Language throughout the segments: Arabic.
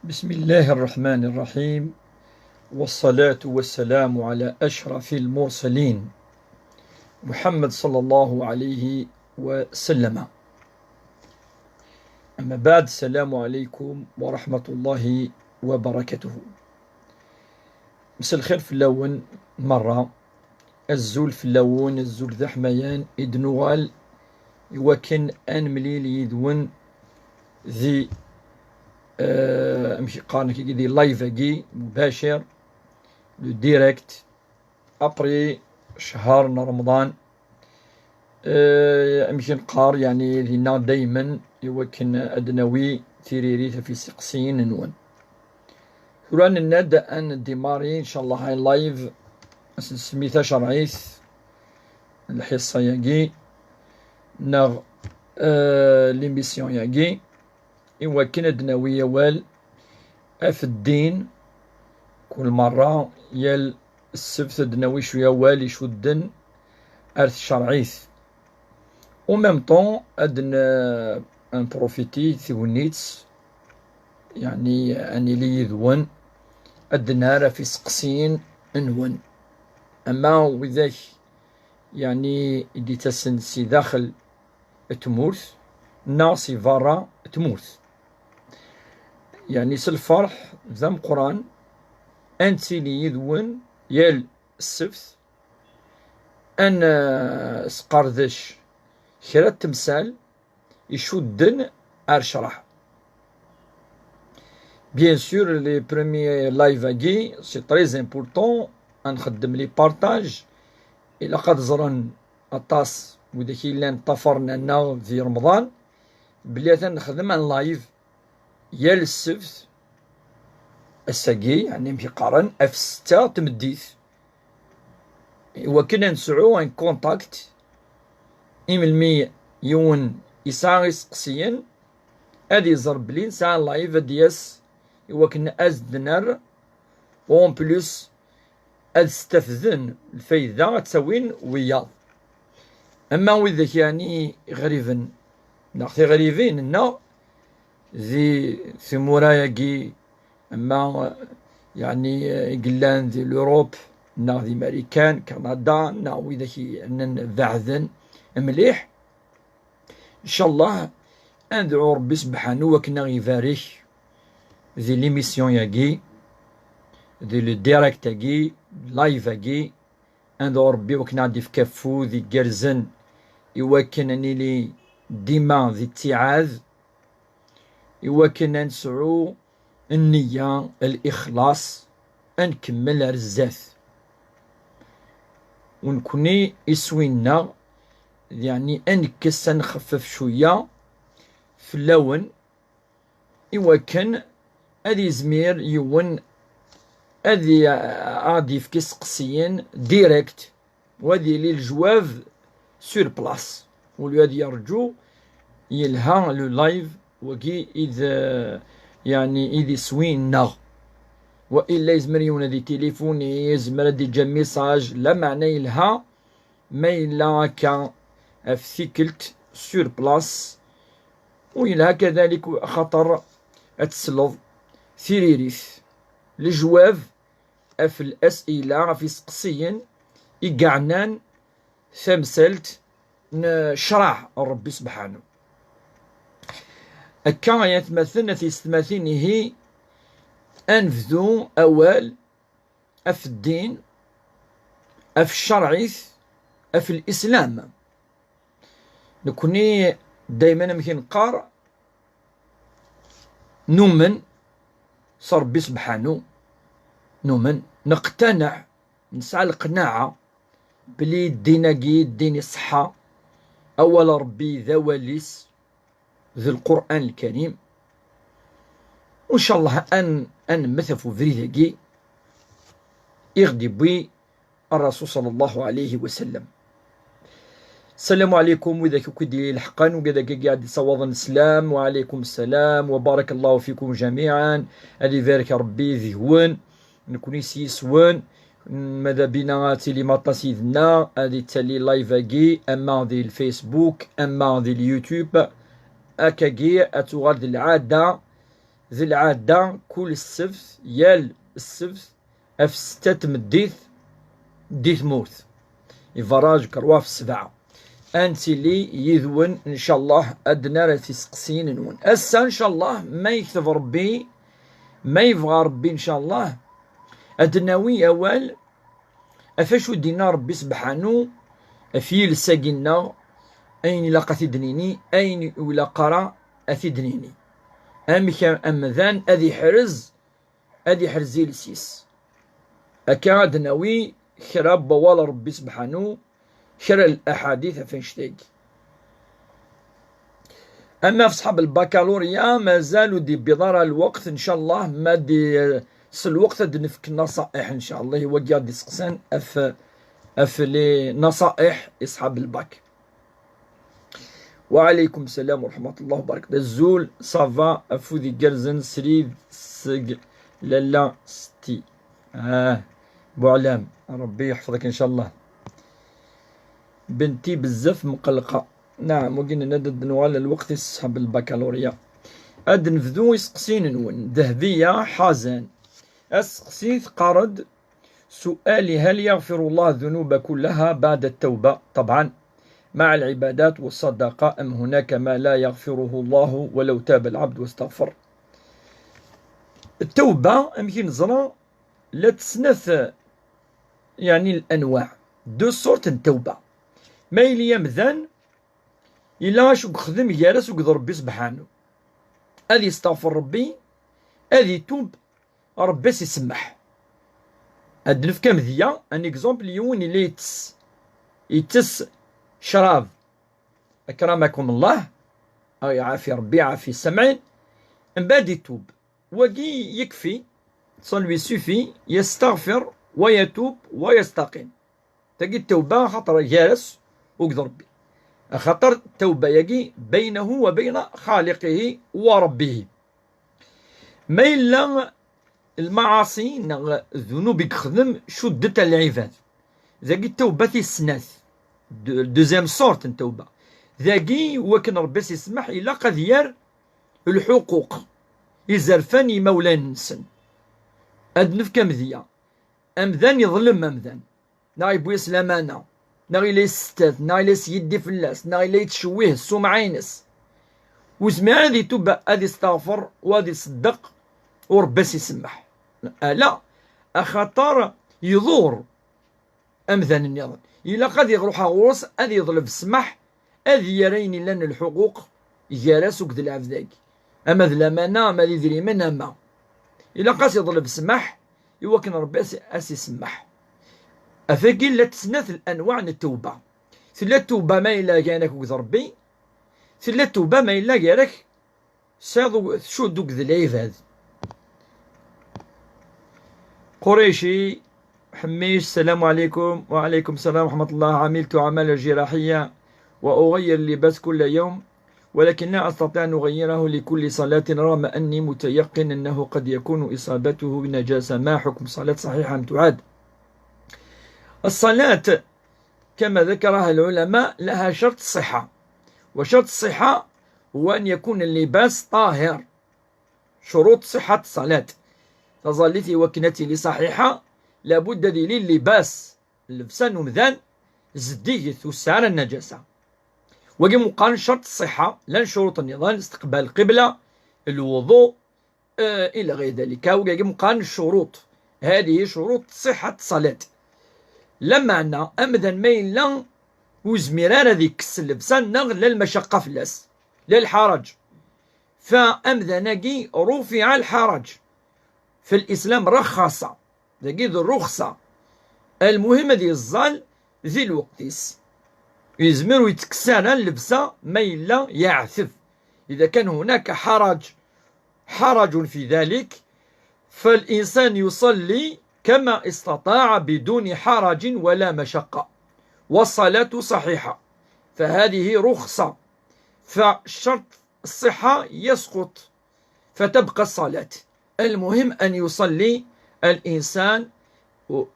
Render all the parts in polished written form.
بسم الله الرحمن الرحيم، والصلاة والسلام على أشرف المرسلين محمد صلى الله عليه وسلم. أما بعد، السلام عليكم ورحمة الله وبركاته. مساء الخير في اللون مرة الزول في اللون الزول ذا حميان إدنوغال يوكن أن مليل يدون ذي أمشي قارن كي دي لايف كي مباشر لو ديريكت أبري شهر رمضان. أمشي نقار يعني لنا دايما يوكن أدنوي تيريريت في سقسين نون ثران الند أن ديماري إن شاء الله هاي لايف سميتها شرعيث الحصة ياكي نغ ليميسيون ياكي يوكن أدنوي وال أف الدين كل مرة يال السبت أدنوي شوية والي شودن أرث شرعيث وميم طون أدن أن بروفيتي ثونيتس يعني أني لي ذون أدنار في سقسين انون. أما وذاك يعني دي تسنسي داخل تمورث ناصي فارا تمورث يعني سالفرح ذم قران أنتي لي يذون يال السبت أن سقردش كرا التمثال يشدن أرشرح. Bien sûr, les premiers live agis, c'est très important. نخدم لي بارتاج إلا قد زرن أطاس وداكي اللي انطفرنا لنا في رمضان بلي نخدم ان لايف يال السبت الساقي يعني مشي قارن اف 6 تمديت وكنا نسعو ان كونتاكت إملمي يون يسعى يسقسيا ادي يزر بلي نسعى لايف دياس وكنا ازدنر وون بلوس استفذن الفايدة تسوين ويا. اما وذاك يعني غريبا ناختي غريبين نا ذي ثموراياكي اما يعني قلان ذي لوروب نا ذي امريكان كندا نا وذاك بعثن مليح ان شاء الله ندعو ربي سبحانه وكنا غيبارك ذي ليميسيون ياكي ذي لو ديريكت ياكي لايف ياكي ندعو ربي وكنا عندي في كافو ذي كرزن يوكن اني لي ديما ذي اتعاذ يوكن نسعو النية الإخلاص نكمل رزاث ونكوني يسوينا يعني انكس نخفف شوية في اللون يوكن ادي زمير يون ادي عادي في كسقسيين ديريكت وادي لي الجواف سور بلاس ولهذا يرجو يلها لو لايف وكي إذا يعني إذا سوينا وإلا يزمر يونادي تليفوني يزمر دي جا ميساج لا معنى يلها ما إلا كا أفثيكلت سور بلاس ويلها كذلك خطر أتسلظ ثيريريث الجواب في الأسئلة في سقسيا إقعنان ثمثلت نشرع ربي سبحانه أكا يتمثلنا في استماثينه أنفذو أول أف الدين أف الشرعيث أف الإسلام نكوني دايما مكين نقار نؤمن صار ربي سبحانه نؤمن نقتنع نسعى القناعة بلي الديناكي الدين الصحة أول ربي ذا وليس ذي القرآن الكريم وإن شاء الله أن مثفو فريداكي يغدي بي الرسول صلى الله عليه وسلم. السلام عليكم وذاك كدي الحقا وكذاك قاعد يصوض السلام وعليكم السلام وبارك الله فيكم جميعا. هذه ذلك ربي ذهون نكون يسيسون ماذا بينا تيلي ماطا سيدنا هذه تالي لايفاكي اما ذي الفيسبوك اما ذي اليوتيوب اكاكي اتغال العادة ذي العادة كل السبت يال السبت في 6 مديث ديث موت يفراج كروا في 7 أنت لي يذون إن شاء الله أدنى راه تسقسين نون أسا إن شاء الله ما يكتب ربي ما يبغى ربي إن شاء الله أدناوي أول أفاشو دينا ربي سبحانه في لساقنا أين لا قتدنيني أين ولا قرا أثدنيني أمذان أذي حرز لسيس أكا أدناوي خراب بوال ربي سبحانه شرع الأحاديث فينشتاق. أما في صحاب البكالوريا ما زالوا دي بضارة الوقت إن شاء الله ما دي الوقت دي نفك النصائح إن شاء الله هو دي سقسان أف لي نصائح أصحاب الباك. وعليكم السلام ورحمة الله وبركاته. الزول صافا أفوذي جرزن سريد سق لالا ستي بوعلام ربي يحفظك إن شاء الله. بنتي بزاف مقلقة. نعم وقلنا ندد نوال الوقت يسحب البكالوريا أد نفذو يسقسين نون ذهبية حازان أسقسيث قرد سؤالي هل يغفر الله الذنوب كلها بعد التوبة؟ طبعا مع العبادات والصدقة أم هناك ما لا يغفره الله ولو تاب العبد واستغفر؟ التوبة يمكن نزرى لا تسنث يعني الأنواع دو سورت التوبة ما إلي مذان إلا شو خدم يجالس وقد ربي سبحانه أذي يستغفر ربي أذي يتوب ربي سيسمح. هاد نفكا مذيا ان اكزومبل يون اللي يتس شراب أكرمكم الله أو يعافي ربي يعافي السمعين من بعد يتوب وقي يكفي صلوي سوفي يستغفر ويتوب ويستقيم. تجي التوبة خطر جالس وقد ربي خطر التوبة يجي بينه وبين خالقه وربه. ما إلا المعاصي الذنوب يخدم شدة العباد ذاكي التوبة تيسناث دوزيام سورت التوبة ذاكي وكن ربي يسمح إلا قد يار الحقوق يزرفاني مولان نسن هاد نفكا مذيا أمذان يظلم أمذان ناغي بويس لامانة ناغي لا يستاذ ناغي لا يدي فلاس ناغي لا يتشويه السوم عينس وزمي هذه توبة هذه يستغفر وهذه يصدق وربي يسمح. لا أخطر يضور أمذان النظام إلا قد يغروح غوص أذي يظلم السمح أذي يريني لنا الحقوق يجالس وكذا العفداك أما ذي الأمانة ما ذي ذري من أما إلا قاس يظلم السمح يوكن ربي أسي يسمح. أفاكي لا تسنث الأنواع من التوبة ثلا التوبة ما إلا كانك وكذا ربي ثلا التوبة ما إلا كانك ساضو شو دوك ذي العباد. قريشي حميش السلام عليكم. وعليكم السلام ورحمة الله. عملت عمل جراحية وأغير اللباس كل يوم ولكن لا أستطيع أن أغيره لكل صلاة رغم أني متيقن أنه قد يكون إصابته بنجاسة. ما حكم صلاة صحيحة أم تعاد؟ الصلاة كما ذكرها العلماء لها شرط صحة وشرط الصحة هو أن يكون اللباس طاهر. شروط صحة الصلاة تظلتي وكنتي لصحيحة لابد دي اللباس اللبسان ومذان زديث وسعر النجاسة وقي مقارن شرط الصحة لان شروط النظام استقبال القبلة الوضوء إلى غير ذلك وقي مقارن الشروط هذه شروط صحة الصلاة. لما أن أمذن مين لان وزميران ذيك اللبسان نغ للمشقة فلاس للحرج فأمذنقي رفع الحرج في الإسلام رخص ذاكي ذو الرخصة المهمة دي الظل ذي الوقتيس يزمر يتكسر اللبسة ما إلا يعثف. إذا كان هناك حرج في ذلك فالإنسان يصلي كما استطاع بدون حرج ولا مشقة والصلاة صحيحة فهذه رخصة فشرط الصحة يسقط فتبقى الصلاة. المهم أن يصلي الإنسان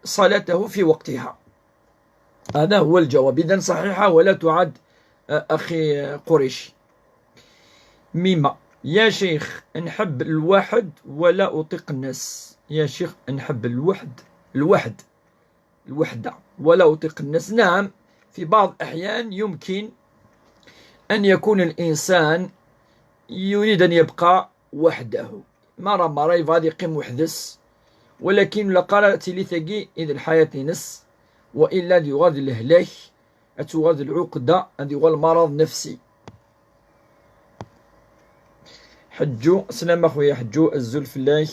صلاته في وقتها. هذا هو الجواب. إذن صحيحة ولا تعد أخي قريشي. ميمة يا شيخ نحب الواحد ولا أطيق الناس. يا شيخ نحب الوحدة ولا أطيق الناس. نعم، في بعض الأحيان يمكن أن يكون الإنسان يريد أن يبقى وحده، مرة يبغى يقيم وحدس، ولكن لقرأ تليثقي إذا الحياة نس، وإلا دي غاد الهلاك، أتغاد العقدة، دي غاد المرض النفسي. حجو سلام أخويا حجو الزلف الله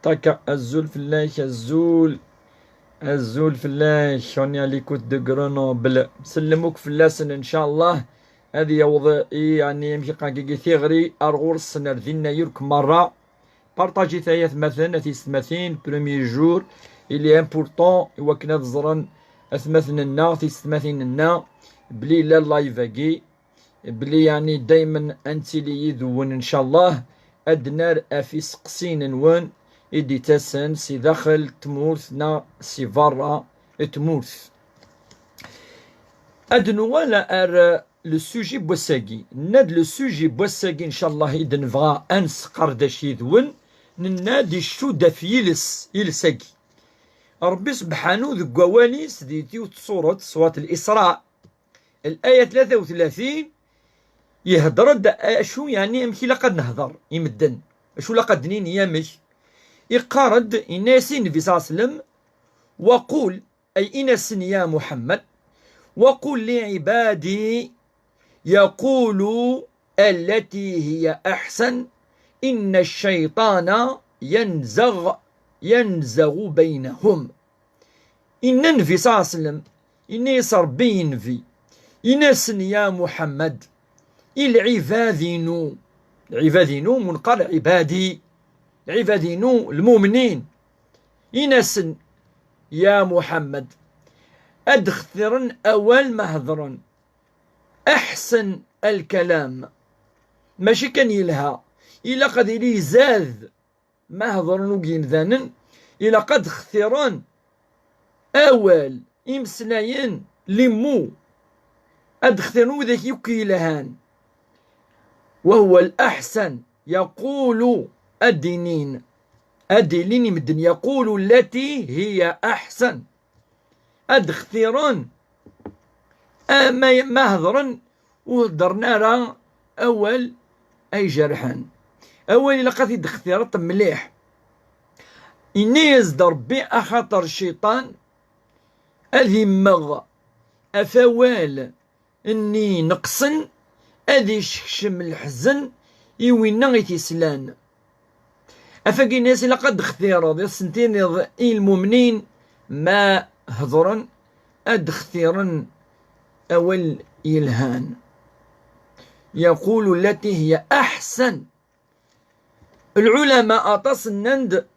تاكا الزول في الله شوني عليكو دو غرونوبل سلموك في اللسن ان شاء الله. هذه وضعي يعني يمشي قاكي ثيغري ارغور السنة ذينا يرك مرة بارطاجي ثايث مثلا ثيستماثين بروميي جور إلي امبورطون وكنا تزرن اثمثننا ثيستماثيننا بلي لا لايفاكي بلي يعني دايما انتي لي يذون ان شاء الله ادنار افي سقسين نون إدي تاسن سي داخل تمورثنا سي فارا تمورث أدنو ولا لو سوجي بوساقي ناد لو سوجي بوساقي إن شاء الله إذا نبغى أنس قرداش يذون ننادي الشودة في يلساقي ربي سبحانه ذو قوانيس ديتي صورة صوات الإسراء الآية 33 يهدر أشو يعني أمشي لقد نهضر يمدن أشو لقد نين يامش يقارد إناس النبي صلى الله عليه وسلم وقول أي إناس يا محمد وقل لعبادي يقولوا التي هي أحسن إن الشيطان ينزغ بينهم. إن النبي صلى الله عليه وسلم إن يصر بين في إناس يا محمد العبادينو منقر عبادي العبادينو المؤمنين إناس يا محمد أدخثرن أول مهذرن أحسن الكلام ماشي كان يلها إلا قد إلي زاذ مهذرن وقين ذانن إلا قد خثرن أول إمسناين لمو أدخثرن ذاك يكي لهان وهو الأحسن يقول الدينين أدلين مدن يقول التي هي أحسن أدخثرن مهذرا ودرنا راه أول أي جرحان أول لقد دخثرت مليح إنيز ربي أخطر الشيطان أذي مغ أفوال إني نقصن أذي شكشم الحزن إوينا غيتيسلان أفاقي الناس لقد اختيروا ذي السنتين المؤمنين ما هضرن أدخثرن أول إلهان يقول التي هي أحسن. العلماء أتصنند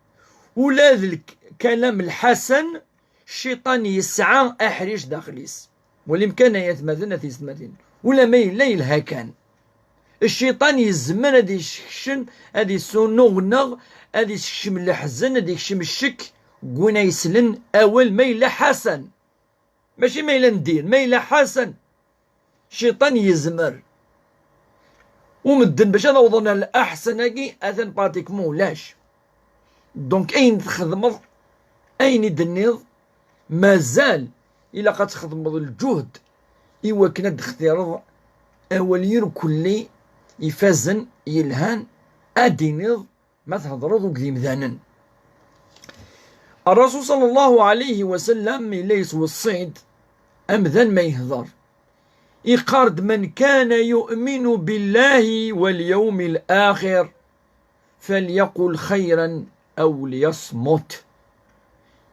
ولا الكلام الحسن الشيطان يسعى أحريش داخليس والإمكان يتمثلنا في سمتين ولا ما يلها كان الشيطان يزمن هذي يشكشن هذي يسونغنغ هذي يشكشم الحزن هذي يشكشم الشك قونا يسلن أول ما يلا حسن ماشي ما يلا ندير ما يلا حسن الشيطان يزمر ومدن باش نوضنا الأحسن هاكي أثن باتيك مولاش دونك أين تخدمض أين دنيض مازال إلا قد تخدمض الجهد إوا كنا دختيرض أولين كلي يفازن يلهان أدينيض ما تهضرض وكذي مذانا. الرسول صلى الله عليه وسلم ليس والصيد أمذن ما يهضر يقارد من كان يؤمن بالله واليوم الآخر فليقل خيرا أو ليصمت.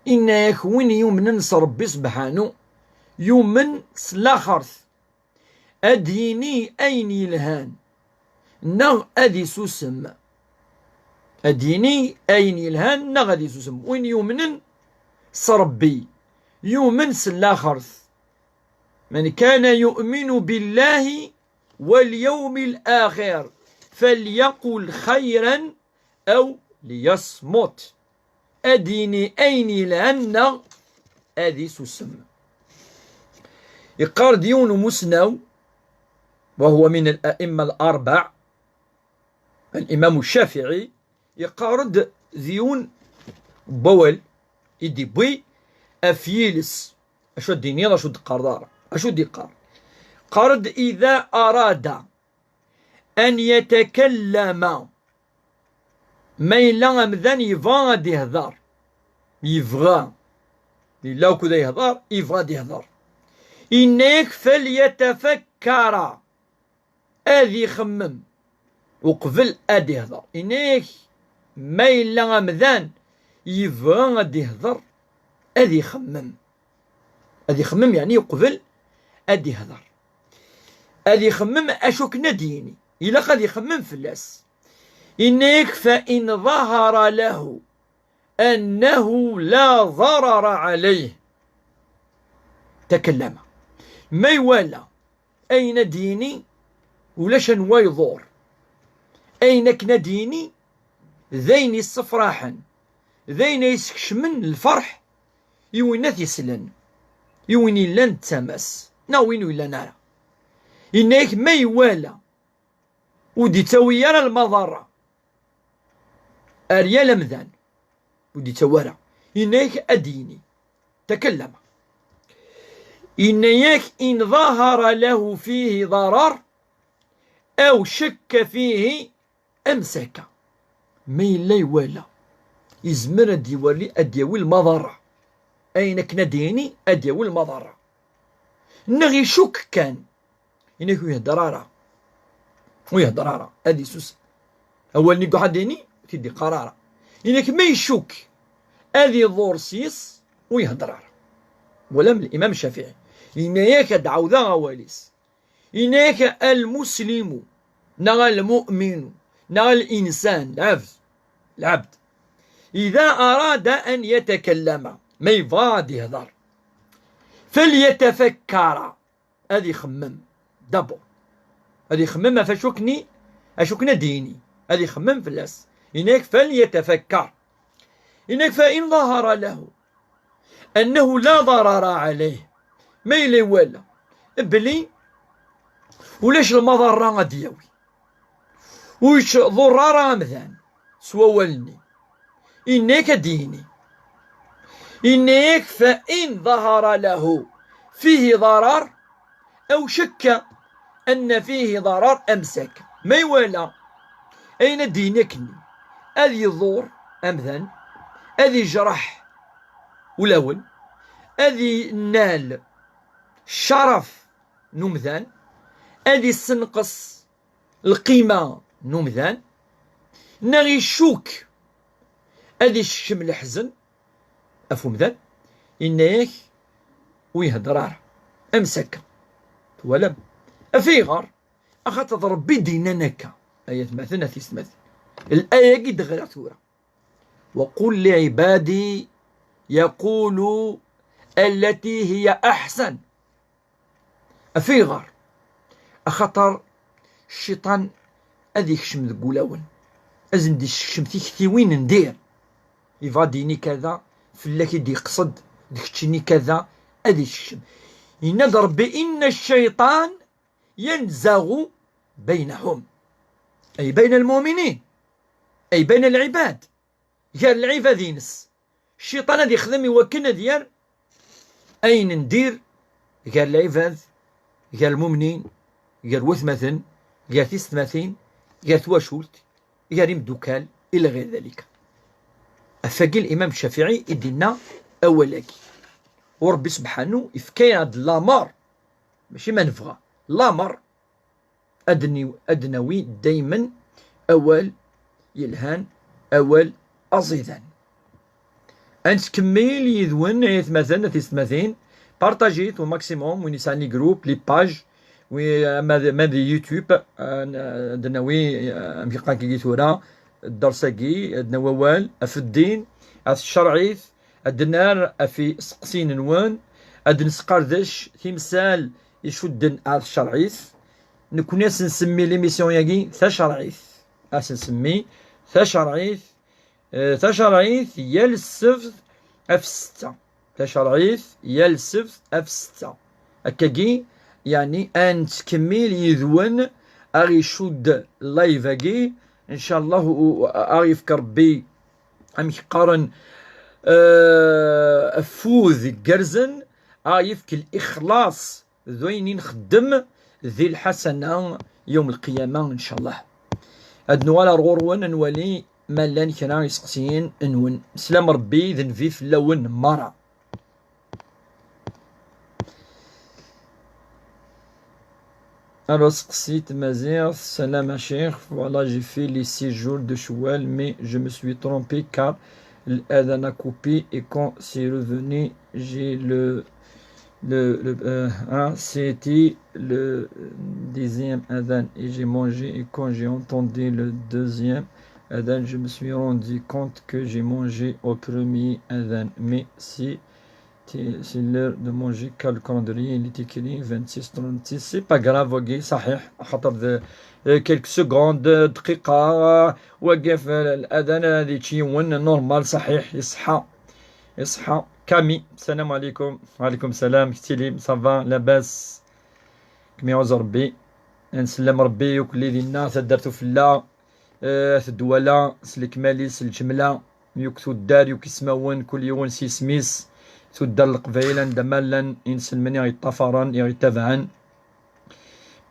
إن يكون يومن ربي سبحانه يومن سلاخرث أديني أين يلهان نغ أدي سوسم أديني أين يلهان نغ أدي سوسم وين يومن صربي يومن سلاخرث من كان يؤمن بالله واليوم الآخر فليقل خيرا أو ليصمت أديني أين يلهان أدي سوسم. يقار ديون مسناو وهو من الأئمة الأربع، الإمام الشافعي يقارد ذيون بول يدي بوي أفيلس أشو الدينير أشو القردارة أشو دي قارد إذا أراد أن يتكلم ما إلا مذان يبغى دي هذار يبغى إلا وكذا يهضر يبغى دي هذار إنك فليتفكر أذي خمم وقبل أدي هذر إنك ما إلا مذان يبغى غادي يهضر أذي خمم يعني يقبل أدي يهضر أذي خمم أشوك نديني إلا قد يخمم فلاس إنك فإن ظهر له أنه لا ضرر عليه تكلم ما يوالا أين ديني ولا شنوا يضور أينك نديني ذين الصفراحا ذين يسكش من الفرح يوينات يسلن يوين لن تمس ناوين ولا نرى إنك ما يوالا ودي تويرا المضرة أريال مذان ودي توارا إنك أديني تكلم إنك إن ظهر له فيه ضرر أو شك فيه أمسك ما إلا يوالا يزمر ديوالي أديوي المضرة أينك نديني أديوي المضرة نغي شك كان إنك ويهدرارا أدي سوس أول نيكو حديني تدي قرارة إنك ما يشك أدي ضورسيس ويهدرارا ولا من الإمام الشافعي إنك دعو ذا غواليس إنك المسلم نغى المؤمن نغى الإنسان العبد إذا أراد أن يتكلم ما يبغى يهضر فليتفكر هذه خمم دابو هذه خمم فشكني أشكنا ديني هذه خمم فلاس إنك فليتفكر إنك فإن ظهر له أنه لا ضرر عليه ما يلي ولا بلي ولاش المضرة غادي ياوي ويش ضرارة مثلا سوا والني إنك ديني إنك فإن ظهر له فيه ضرر أو شك أن فيه ضرر أمسك ما يوالا أين دينكني أذي ضور أمثلا أذي جرح ولول أذي نال الشرف نمذان أذي سنقص القيمة نمذان نغي شوك أذي الشم الحزن أفهم ذا إنك ويهدرار أمسك ولم أفيغر أخذت ربي ديننك آية مثلنا تسمث الآية قد غيرتها وقل لعبادي يقولوا التي هي أحسن أفيغر أخطر الشيطان أذي يكشم ذقولاون أزن دي شكشم تيكتي وين ندير يفا ديني كذا فلاكي دي قصد ديكتشيني كذا أذي يكشم ينظر بإن الشيطان ينزغ بينهم أي بين المؤمنين أي بين العباد قال العباد ينس الشيطان هذا يخدم يوكلنا ديال أين ندير قال العباد قال المؤمنين قال وثمثن قال تستمثين قال تواشولت قال يمدوكال إلى غير ذلك أفاقي الإمام الشافعي يدينا أولاكي وربي سبحانه يفكي هاد لامر ماشي ما نفغى لامر أدنوي دايما أول يلهان أول أزيدان أنت كميل يذون عيث مثلا تستمثين بارتاجيت au maximum وين يساني جروب لي باج وماذا يوتيوب دناوي ميقا كي ثورا الدرساكي عندنا ووال في الدين في الشرعيث الدنار في سقسين نوان عندنا سقردش تمثال يشدن على الشرعيث نكون نسمي ليميسيون ياكي ثا شرعيث نسمي ثا شرعيث يال السبت اف 6 ثا شرعيث يال السبت اف 6 هكاكي يعني ان تكمل يذون اغي شود اللايفاكي ان شاء الله اغي يفكر بي ام يقارن فوذ جرزن يفك الاخلاص ذوين نخدم ذي الحسنه يوم القيامه ان شاء الله. هاد نوالا غورون نولي مالان كنا يسقسيين نون سلام ربي ذنفي في اللون مرة. Alors سقسيت مازيغ سلام شيخ voilà j'ai fait les 6 jours de Choual mais je me suis trompé car l'adhan a coupé et quand c'est revenu j'ai c'était le dixième adhan et j'ai mangé et quand j'ai entendu le deuxième adhan je me suis rendu compte que j'ai mangé au premier adhan mais si c'est l'heure de manger car le calendrier il est écrit 26-36 c'est pas grave ok صحيح خاطر quelques secondes دقيقة وقف الأذان هذه شي نورمال صحيح يصحى كامي السلام عليكم. وعليكم السلام ستيلي صافا لاباس كمي يعوز ربي نسلم ربي وكل ديالنا تدرتو في الله الدوالة سلك مالي الجملة يوكتو الدار يوكيسماون كل يوم سيسميس تدار القبائل دمالا ينسلمني يطفران يتابعن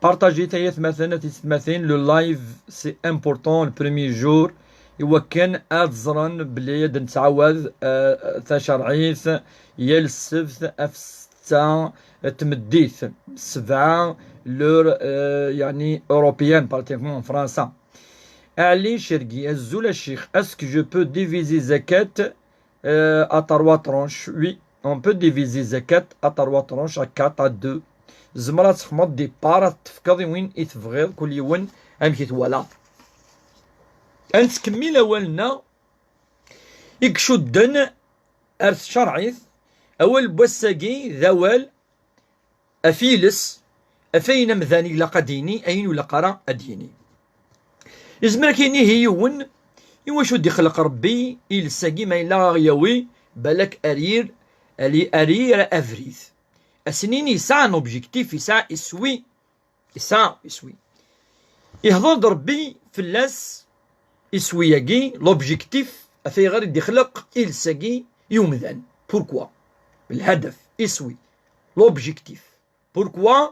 بارطاجي تايث مثلا لو لايف سي امبورطون البريمي جور إوا كان أتزرن بلي نتعوض تشرعيث يا السبت أفستا تمديث 7 لور يعني أوروبيان بارتيكمون فرنسا علي شرقي الزول الشيخ اسكو جو بو ديفيزي زكاة à 3 tranches. Oui, on peut diviser zakat à 3 tranches, à 4, à 2. زمرة تخمض دي بارا تفكضي وين يتبغيض كل يوم أمشي تولا. أنت كمل أولنا يكشدن أرث شرعيث أول بوساقي ذوال أفيلس أفين مذاني لقديني أين لقرا أديني. يزمر كيني هيون إوا دي خلق ربي إلساقي ما إلا غيوي بالك أرير أفريث أسنين يسعى نوبجيكتيف يسعى يسوي يهضر ربي في اللاس يسوي ياكي لوبجيكتيف أفي غير دي خلق إلساقي يومذان بوركوا بالهدف يسوي لوبجيكتيف بوركوا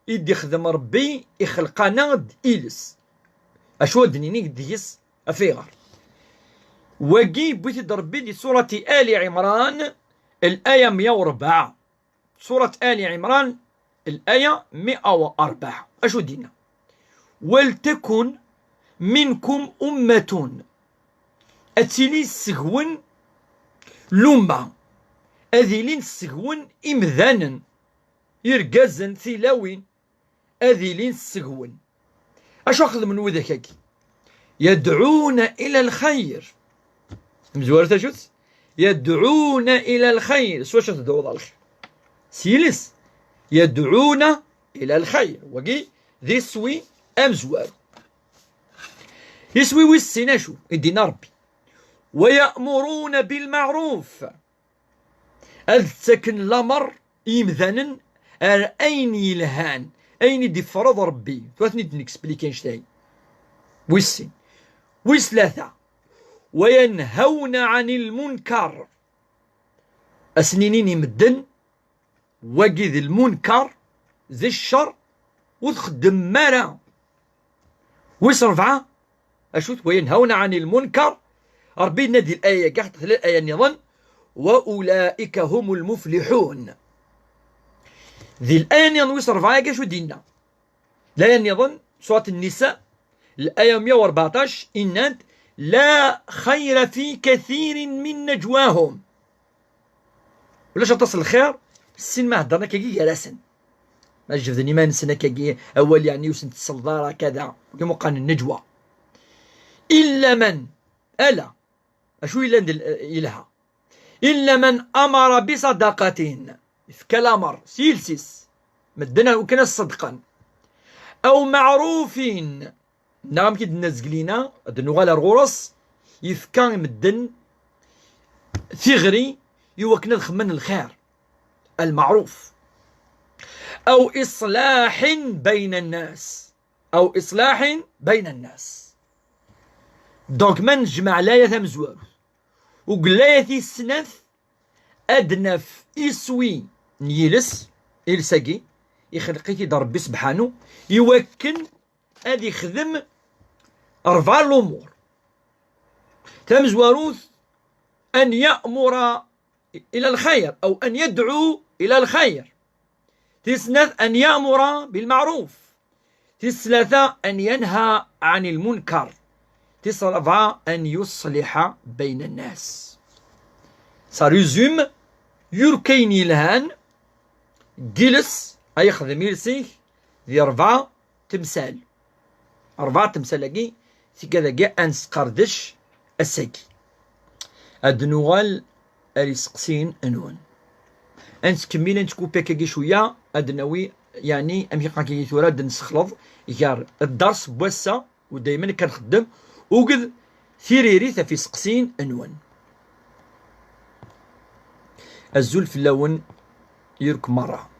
يدي خدم ربي يخلقنا إلس أشوا دنيني ديس أفي غير وقي بويت ربي دي سورة آل عمران الآية 104 سورة آل عمران الآية 104 أشو دينا ولتكن منكم أمة أتيلي السهون لومة أذيلين السهون إمذانا يرقزن ثلاوين أذيلين السهون أشو أخذ من وذاك يدعون إلى الخير مزوار تشوت يدعون إلى الخير سواش تدعو ذا الخير سيلس يدعون إلى الخير وقي ذي سوي أمزوار يسوي ويسينا شو يدينا ربي ويأمرون بالمعروف أذتكن الأمر يمذنن أين يلهان أين دي فرض ربي تواتني نكسبليكين شتاي ويسين ويسلاثة وينهون عن المنكر أسنينين يمدن وقذ المنكر ذي الشر وتخدم مالا ويصرفعه أشوت وينهون عن المنكر ربي نادي الآية كاحت الآية نظن وأولئك هم المفلحون ذي الآية نظن ويصرفعها كاشو دينا الآية نظن سورة النساء الآية 114 إن لا خير في كثير من نجواهم ولاش تصل الخير السن ما هضرنا كاكي جلسن ما جبدني ما نسنا كاكي أول يعني وسنت الصلدارة كذا كما قال النجوى إلا من ألا أشو إلها إلا من أمر بصدقة في الأمر سيلسيس مدنا وكان صدقا أو معروف نعم كي نزقلينا دنو غالا الغرس يفكان مدن ثغري يوكنا الخمن الخير المعروف أو إصلاح بين الناس، أو إصلاح بين الناس. دونك ما نجمع لاية مزوار وقلاية السنث أدنف إسوي نيلس إلساقي يخلقي ربي سبحانه يوكن أدي يخدم 4 الأمور. تمزواروث أن يأمر إلى الخير أو أن يدعو إلى الخير. تسنث أن يأمر بالمعروف. تسلثة أن ينهى عن المنكر. تسرفع أن يصلح بين الناس. ساريزوم يركيني الهان جلس أي خدم يلسيه ذي 4 تمثال. 4 تمثال في كذا جاء أنس قردش الساكي أدنوغال أريسقسين أنون أنس كميلا نتكوبي كاكي شوية أدنوي يعني أمي قاكي ثورة نسخلط يار الدرس بوسا ودايما كنخدم وقذ ثيريري في سقسين أنون. الزول في اللون يرك مرة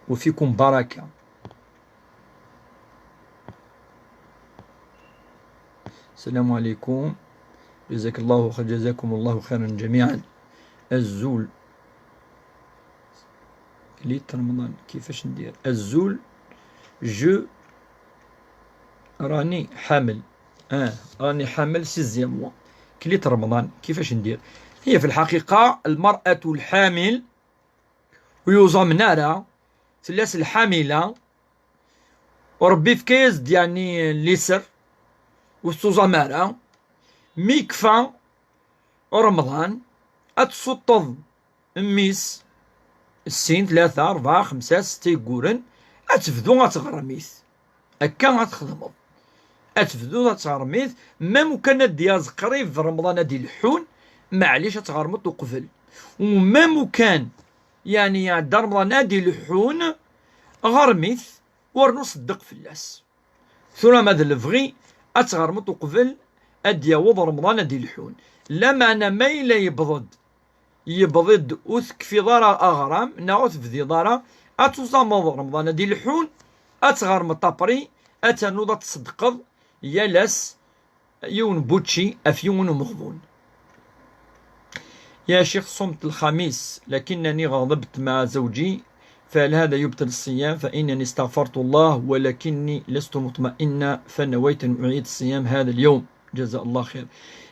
وفيكم بركة. السلام عليكم، جزاك الله خير، جزاكم الله خيرا جميعا. الزول ليت رمضان كيفاش ندير؟ الزول جو راني حامل، راني حامل 6 موا كليت رمضان كيفاش ندير؟ هي في الحقيقة المرأة الحامل ويوزم نارا ثلاث الحاملة وربي في كيز يعني ليسر وستوزامارا ميكفا رمضان أتسطض ميس السين 3 4 5 6 يقورن أتفدو أتغرميث أكا أتخدمض أتفدو أتغرميث ما مكان دياز قريب في رمضان دي الحون معليش أتغرمط وقفل وما مكان يعني يعدى رمضان دي الحون غرميث ورنو صدق فلاس ثم ماذا الفغي أتغرمط وقفل أدياوض رمضان دي الحون لما أنا ميلا يبضد أثك في ضارة أغرام ناوث في ذي ضارة أتوصامض رمضان دي الحون أتغرمط طابري أتنوض تصدقض يالاس يون بوتشي أفيون ومخضون. يا شيخ صمت الخميس لكنني غضبت مع زوجي فهل هذا يبطل الصيام؟ فإنني استغفرت الله ولكني لست مطمئنة فنويت أن أعيد الصيام هذا اليوم. جزاء الله خير.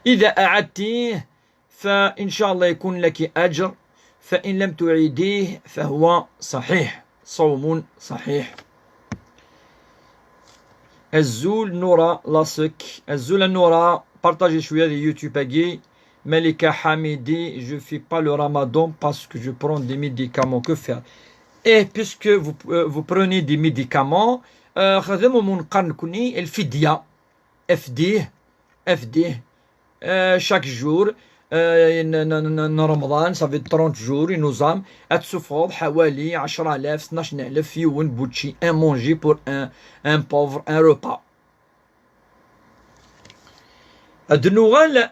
إذا أعدتيه فإن شاء الله يكون لك أجر، فإن لم تعيديه فهو صحيح، صوم صحيح. الزول نورا لاسك، الزول النورا بارتاجي شوية دي يوتيوب أجي. Malika Hamidi, je ne fais pas le ramadan parce que je prends des médicaments. Que faire? Et puisque vous prenez des médicaments, خذموا من قرن كوني الفدية FD chaque jour رمضان ça fait 30 jours ينظم أتسفض حوالي 10,000 12,000 يون بوتشي un manger pour un pauvre un repas. أدنوغال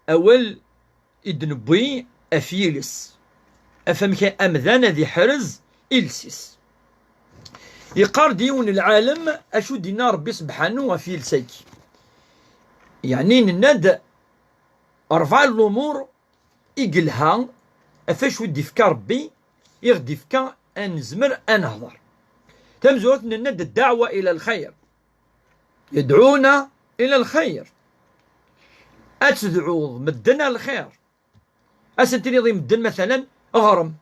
أول إدنبوي أفيلس أفهمك أمذان ذي حرز إلسيس يقار ديون العالم أشو دينا ربي سبحانه وفيلسيكي يعني نناد 4 الأمور إقلها أفاش ودي فكا ربي يغدي فكا أنزمر أنهضر. تمزوت نناد الدعوة إلى الخير، يدعونا إلى الخير، أتدعو مدنا الخير. أسنتيني ضي مدن مثلا غرم،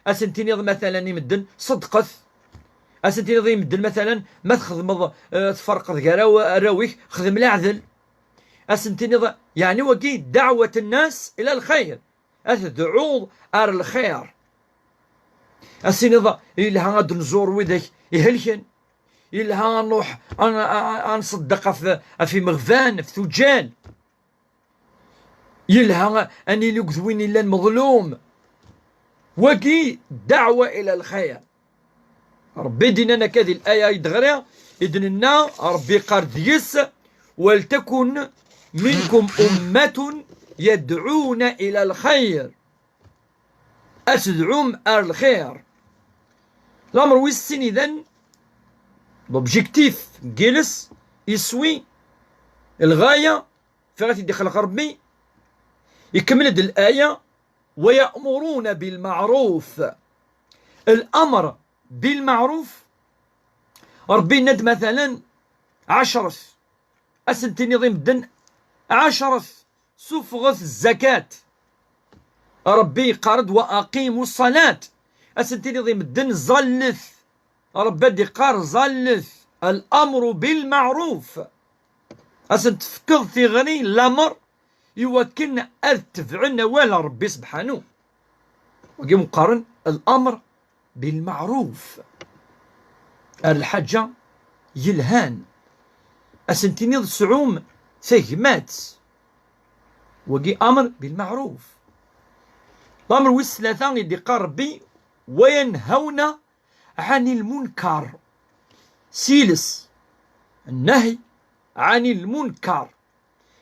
أسنتيني ضي مثلا مدن صدقث، أسنتيني ضي مدن مثلا ما تخدم تفرق راويك خدم العذل، أسنتيني ضي يعني وكي دعوة الناس إلى الخير، أتدعو أر الخير. أسنتيني ضي إلا غاد نزور وذاك يهلكن، إلا نروح نصدق في مغفان في ثجال، يلها أني لقذوين إلا المظلوم، وكي دعوة إلى الخير. ربي دينا كذي الآية يدغريها إذننا ربي قرديس ولتكن منكم أمة يدعون إلى الخير أتدعوم الخير. الأمر ويسين إذن لوبجيكتيف جلس يسوي الغاية في غاية يدخل ربي يكمل هذه الآية: ويأمرون بالمعروف. الأمر بالمعروف ربي ند مثلا 10 أسنتي نظام الدن 10 سفغث الزكاة. ربي قارد وأقيموا الصلاة. أسنتي نظام الدن زلث. ربي دي قار زلث الأمر بالمعروف. أسنت تفكر في غني الأمر يوكلنا أتفعلنا ولا ربي سبحانه. وقي مقارن الأمر بالمعروف. الحاجة يلهان أسنتينيض سعوم ثقمات وقي أمر بالمعروف. الأمر ويس 3 يدي قربي وينهون عن المنكر. سيلس النهي عن المنكر.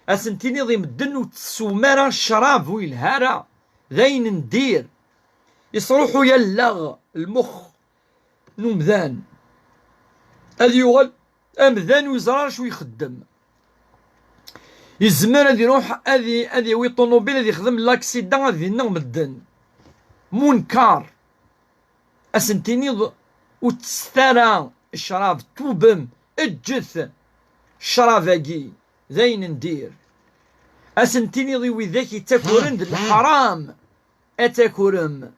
أسنتينيض يمدن وتسومرا الشراب ويلهارا ذين ندير يصروحوا يلغ المخ نمذان هذي يغل أمذان ويزرار شو يخدم يزمر هذي يروح هذي وي طونوبيل هذي يخدم لاكسيدان هذي نغمدن منكر. أسنتينيض وتسترى الشراب توبم الجث الشرافاكي ذين ندير. أسنتينيض وذاك يتاكورن الحرام أتاكورم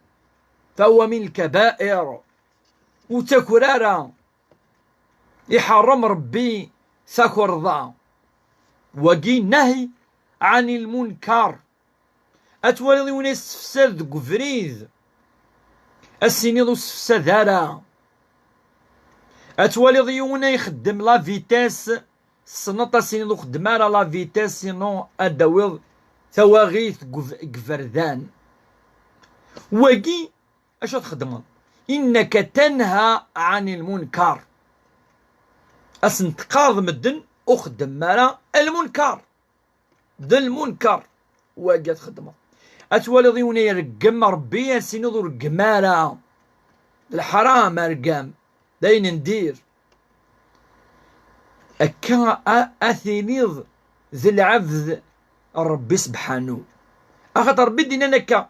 فهو من الكبائر وتاكورارا يحرم ربي ثاكور ضا. وقي نهي عن المنكر. أتوالي وناس سفساد قفريد السينيض سفساد هارا. أتوالي ضيونا يخدم لا فيتاس السنطة سينيض خدم على لا فيتاس سينو أداويض ثواغيث قفردان. وقي اش تخدم إنك تنهى عن المنكر. أسنتقاض مدن أخدم مالا المنكر ذا المنكر وقا تخدمه. أتوالي ضيونا يرقم ربي سينوض رقمالا الحرام رقام داين ندير أكا أثينيض ذي العبد ربي سبحانه. أخذ ربي دينا نكا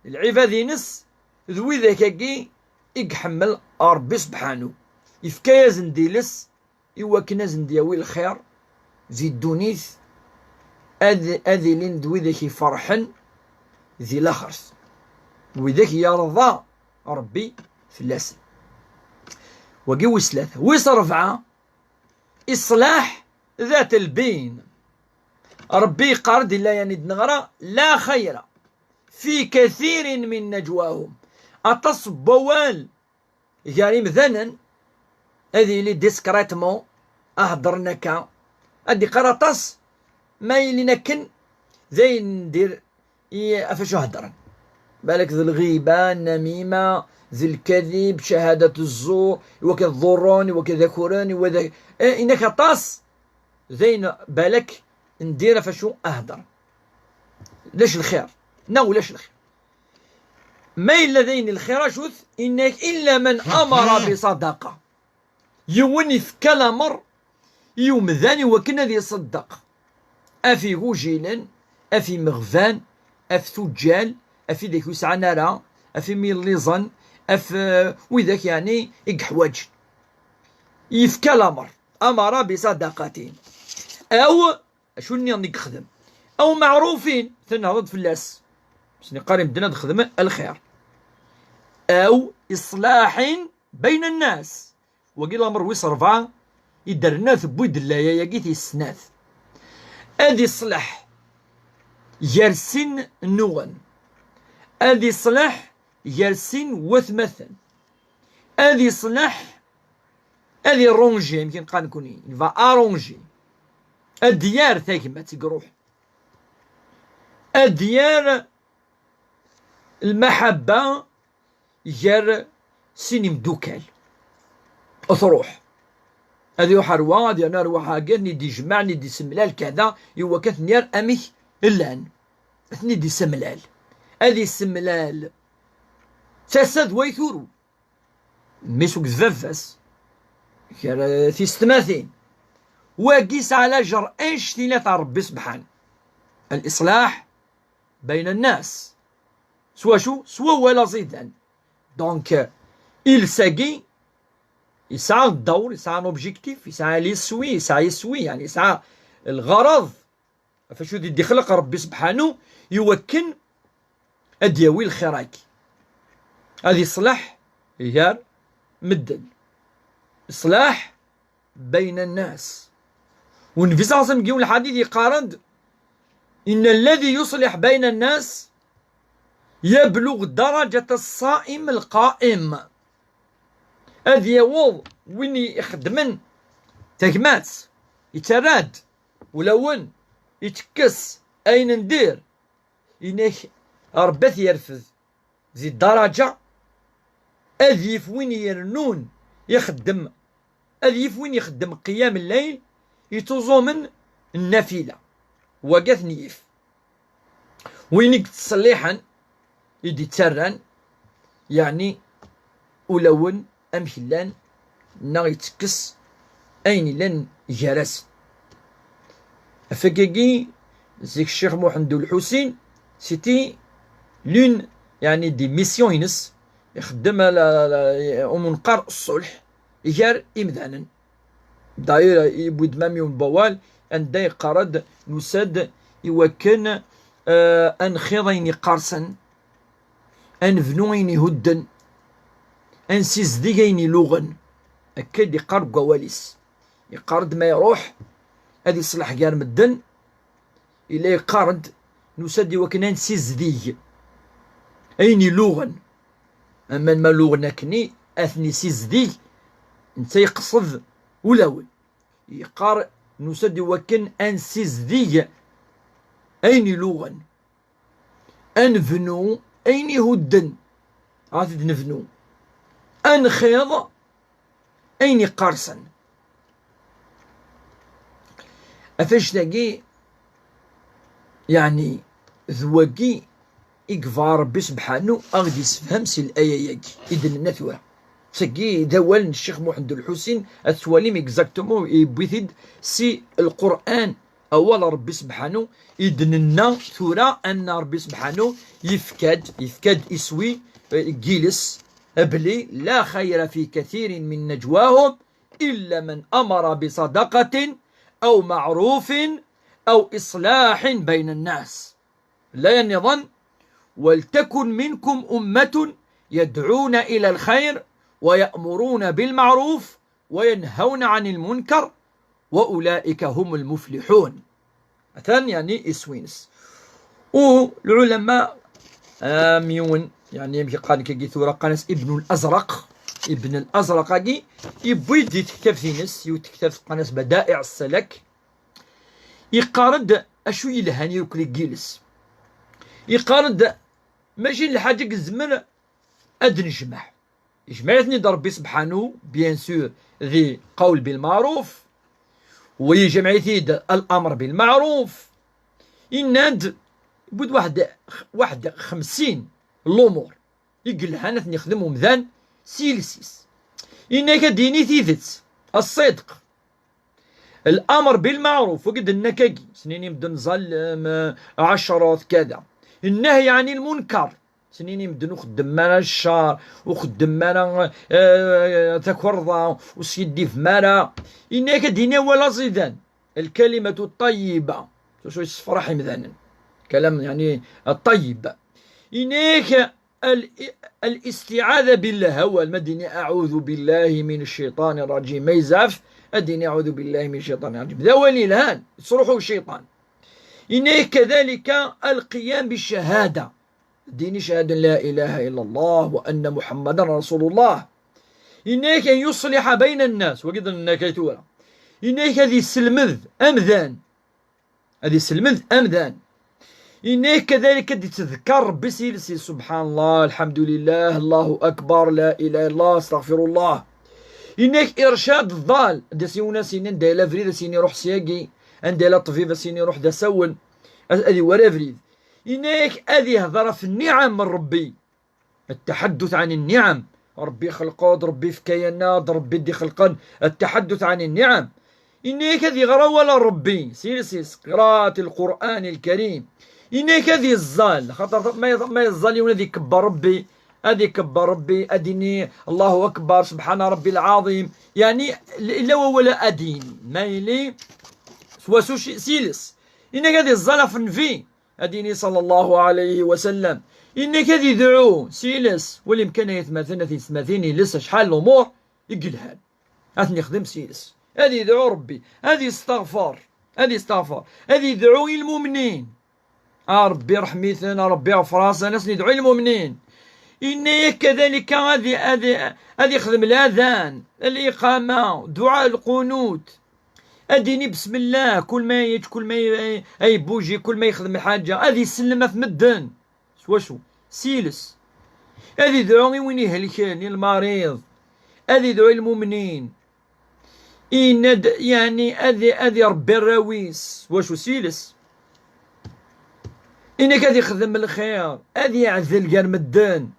العباد ينس ذوي ذاكاكي يحمل ربي سبحانه يفكايا زنديلس يوكنا زندياوي الخير ذي الدونيث أذي لين ذوي ذاكي فرحن ذي الأخرس وذاك يرضى ربي في اللسن. وقي ويس 3 ويس 4 إصلاح ذات البين. ربي قارد لا يعني نغرى لا خير في كثير من نجواهم. أتصبوال يعني مثلا هذه اللي ديسكريتمون أهدرناكا أدي قراطاس ما يلي نكن زي ندير أفاشو هدرن بالك ذي الغيبة النميمة ذي الكذب شهادة الزور وكذا ضروني وكذا كوراني وذا إنك طاس زين بالك ندير فشو أهدر. ليش الخير نو ليش الخير ما إلا ذين الخير شوث إنك إلا من أمر بصدقة يوني في كلامر يوم ذاني وكنا ذي صدق أفي غوجيلا أفي مغفان أفي ثجال أفي ذاك يسعى نارا أفي ميليزن وذاك يعني إقحواج يفكى الأمر أمر بصدقة أو شو ني خدم أو معروفين تنهض في اللاس بس نقارن بدنا نخدم الخير أو إصلاح بين الناس. وقيل الأمر ويس 4 يدرنا بويد اللايا يقيت السناث أدي صلح يرسن نوغن أدي صلح يرسن وثمثل أدي صلح أدي رونجي يمكن قال نكوني فا أرونجي الديار ثاكمة تقروح الديار المحبة يجر سيني مدوكال أثروح هذه وحروة هذه أنا روح هاجرني دي جمعني دي سملال كذا يوا كثنير أمي اللان اثني دي سملال هذه السملال تسد ويثورو ميسوك ذفاس في ستماثين وقيس على جر انشتيلات ربي سبحانه الإصلاح بين الناس سوا شو سوا ولا زيدان دونك إلساقي يسعى الدور يسعى الأوبجيكتيف يسعى يسوي يعني يسعى الغرض فشو دي خلق ربي سبحانه يوكن أدياوي الخيراكي هذه صلاح يار مدن إصلاح بين الناس والنبي صلى الله عليه وسلم يقول الحديث يقارن إن الذي يصلح بين الناس يبلغ درجة الصائم القائم هذه يوض وين يخدمن تكمات يتراد ولون يتكس أين ندير إنه ربث يرفض زي الدرجة أذيف وين يرنون يخدم أذيف وين يخدم قيام الليل يتوزو من النافلة وقاث نيف وين تصليحا يدي تسران يعني ولون أمهلان نا يتكس أين لن جرس فكاكي زيك الشيخ محمد الحسين سيتي لون يعني دي ميسيون ينس يخدم ومنقر الصلح يجار إمذانا داير يبود ماميون بوال أن داي قرد نسد يوكن أن خيضين قرصا أن فنوين هدن أن سيزديين لغن أكد يقرب قواليس يقرد ما يروح هذه صلاح قار مدن إلا يقرد نسد يوكن أن سيزديج أين لغن أما ما لغنكني أثني سيزديج انت يقصد ولول يقار نسد يوكن أن سيزديج أين لغن أنفنو أين هدن عاد نفنو أنخيض أين قرصا أفاش تلاقي يعني ذوقي إقفار ربي سبحانه أغدي يسفهم سي الآية ياكي إذن النثوة تلاقي دوال الشيخ محمد الحسين الثواليم إكزاكتومون يبوثيد سي القرآن أول ربي سبحانه إذن ثورة أن ربي سبحانه يفكاد إسوي جيلس أبلي لا خير في كثير من نجواهم إلا من أمر بصدقة أو معروف أو إصلاح بين الناس لا ينظن ولتكن منكم أمة يدعون إلى الخير ويأمرون بالمعروف وينهون عن المنكر وأولئك هم المفلحون مثلا يعني إسوينس والعلماء ميون يعني قال كي ثورة قناس ابن الأزرق كي يبيد يتكتب ثينس يتكتب قناس بدائع السلك يقارد أشو يلهاني يوكلي جيلس يقارد ماشي الحاجة الزمن أد يجمعتني ربي سبحانه بيان سور ذي قول بالمعروف ويجمعتي الأمر بالمعروف إناد بود واحد 50 الأمور يقول هانت نخدمهم ذان سيلسيس إنك ديني ثيثت الصدق الأمر بالمعروف وقد النكاكي سنين يبدو نظل عشرات كذا النهي عن المنكر سنين يبدو نخدم مانا الشار وخدم مانا تكرضا وسيدي في مانا إنك ديني ولا زيدان الكلمة الطيبة شو يصفرح مثلا كلام يعني الطيب إنك الاستعاذة بالله هو المدينة أعوذ بالله من الشيطان الرجيم ميزاف أديني أعوذ بالله من الشيطان الرجيم ذا ولي الهان صرحوا الشيطان إنك كذلك القيام بالشهادة ديني شهادة لا إله إلا الله وأن محمدا رسول الله إنك يصلح بين الناس وقد أنك يتولى إنك هذه سلمذ أمذان إنك كذلك تذكر بسيلسي سبحان الله الحمد لله الله أكبر لا إله إلا الله استغفر الله إنك إرشاد الضال دا سيونا سينين دا لا فريد سيني روح سياقي عند لا طفيفة سيني روح دا سول هذه ولا فريد إنك هذه هضرة في النعم من ربي التحدث عن النعم، ربي خلقود، ربي في كيانات، ربي دي خلقن، التحدث عن النعم. إني كذي غرا ولا ربي سيس قراءة القرآن الكريم إني كذي الزال خاطر ما يزال يونا ذي كبر ربي، أدي كبر ربي أديني الله أكبر سبحان ربي العظيم، يعني إلا ولا أدين ما يلي سواسو سيلس إني كذي الزال فنفي أديني صلى الله عليه وسلم إني كذي دعو سيلس والإمكان يتماثلنا في سماثيني لسه شحال الأمور يقلها أثني خدم سيلس، هذه يدعو ربي، هذه استغفر، هذه يدعو المؤمنين، ربي رحميثنا، ربي غفراس ناس يدعو المؤمنين. إن كذلك هذه يخدم الأذان، الإقامة، دعاء القنوت، أديني بسم الله كل ما يج كل ما أي بوجي كل ما يخدم حاجة هذه يسلم في مدن شو سيلس، هذه يدعو وين يهلكني المريض، هذه يدعو المؤمنين. يعني هذه ربي الراويس واشو سيلس، إنك هذه يخدم الخير، هذه يعزل كاع مدان،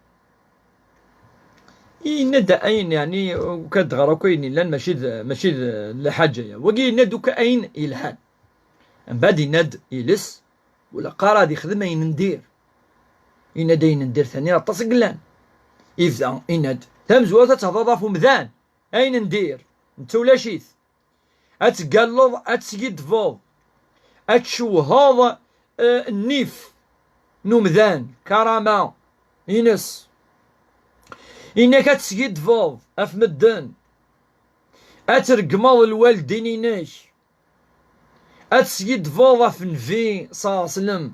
دا أين يعني وكتغرا كاين لان ماشي لحاجة وكي ندوك أين يلحان من بعد يناد يلس ولا قرا دي يخدم أين ندير، يناد أين ندير ثاني راه تصقلان إذا يناد تمزوات تهضض مذان أين ندير نتا ولا شيث أتقلظ أتسقيد فوض أتشوهض النيف نمذان كرامة ينس إنك أتسقيد فوض أف مدن أترقمض الوالدين إناش أتسقيد فوض أف نفي صاسلم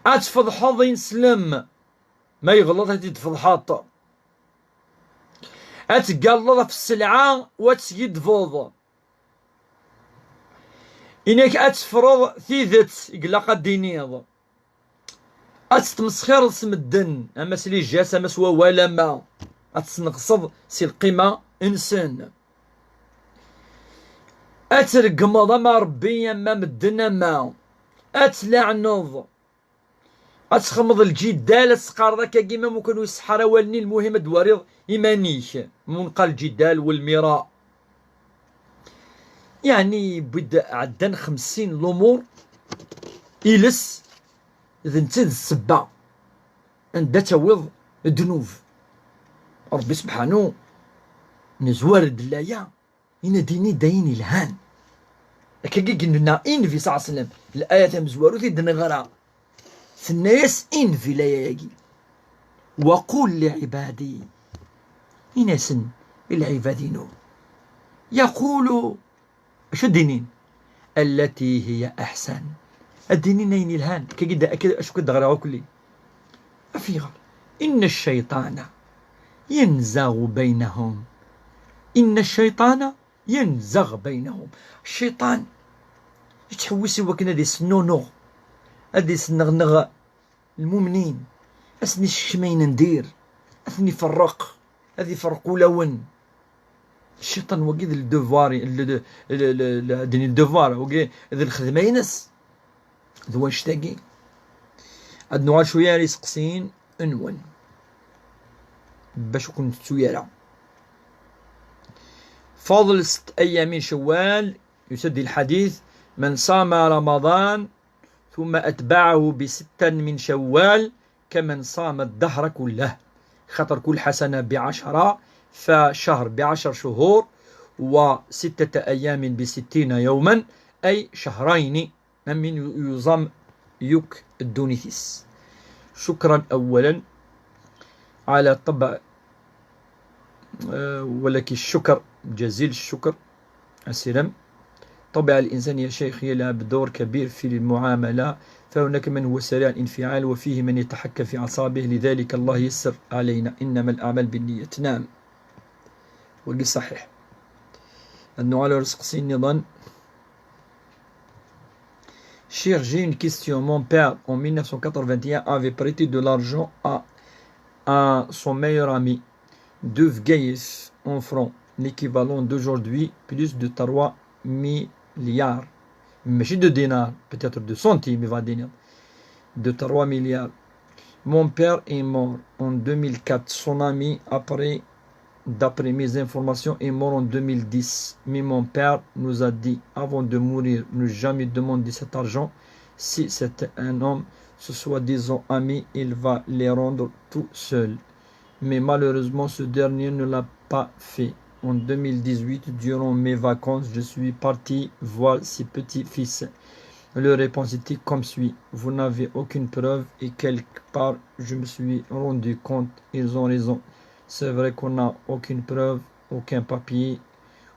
أتفضحض ينسلم ما يغلط هتي تفضحاط أتقلظ في السلعة وتسقيد فوض إنك أتفرض ثيذت إقلاق الدينيض أتتمسخر سمدن أما سلي جاس أما سوا ولا ما أتسنقصد سي القيمة إنسان أترقمض أما ربي أما مدن ما أتلعنض أتخمض الجدال أتسقار ذاك كيما ممكن يسحر والني المهم دواريض إيمانيش منقى الجدال والمراء، يعني بدا عدن 50 الأمور إلس إذا نتاد السبة عند تعويض الذنوب ربي سبحانه نزوار الدلايا يناديني داين الهان كي قلنا إن في صلى الله عليه وسلم الآية مزوارو ثيد نغرا الناس إن في لاياكي وقل لعبادي إناس العبادين يقولوا اش الدينين التي هي أحسن الدينين نين الهان كي اش كد غرا كلي في غير إن الشيطان ينزغ بينهم، إن الشيطان ينزغ بينهم، الشيطان يتحوسي وكنا دي سنونو هادي سنغنغ المؤمنين أسني الشمين ندير أثني فرق هذي فرقوا لون الشيطان وقيد الدوفاري ديني الدوفار وقيد الخدمة ينس ذو اشتاقي هاد نوع شوية يسقسين انون باش كنت تسويرا فضل 6 أيام من شوال يسد الحديث من صام رمضان ثم أتبعه ب6 من شوال كمن صام الدهر كله، خطر كل حسنة ب10 فشهر ب10 شهور و6 أيام ب60 يوما أي شهرين من يظام يك الدونيثيس. شكرا أولا على طبع ولك الشكر جزيل الشكر السلام. طبع الإنسان يا شيخ يلعب دور كبير في المعاملة، فهناك من هو سريع الانفعال وفيه من يتحكم في أعصابه، لذلك الله يسر علينا إنما الأعمال بالنية. نعم وقي صحيح أنه على رزق النظام. Cher, j'ai une question. Mon père, en 1981, avait prêté de l'argent à son meilleur ami, 2 vgaïs en francs, l'équivalent d'aujourd'hui, plus de 3 milliards. Mais de dinars, peut-être de centimes, il va dire, de 3 milliards. Mon père est mort en 2004. Son ami, d'après mes informations, est mort en 2010. Mais mon père nous a dit, avant de mourir, ne jamais demander cet argent. Si c'était un homme, ce soi-disant ami, il va les rendre tout seul. Mais malheureusement, ce dernier ne l'a pas fait. En 2018, durant mes vacances, je suis parti voir ses petits-fils. Leur réponse était comme suit. Vous n'avez aucune preuve et quelque part, je me suis rendu compte, ils ont raison. C'est vrai qu'on n'a aucune preuve, aucun papier.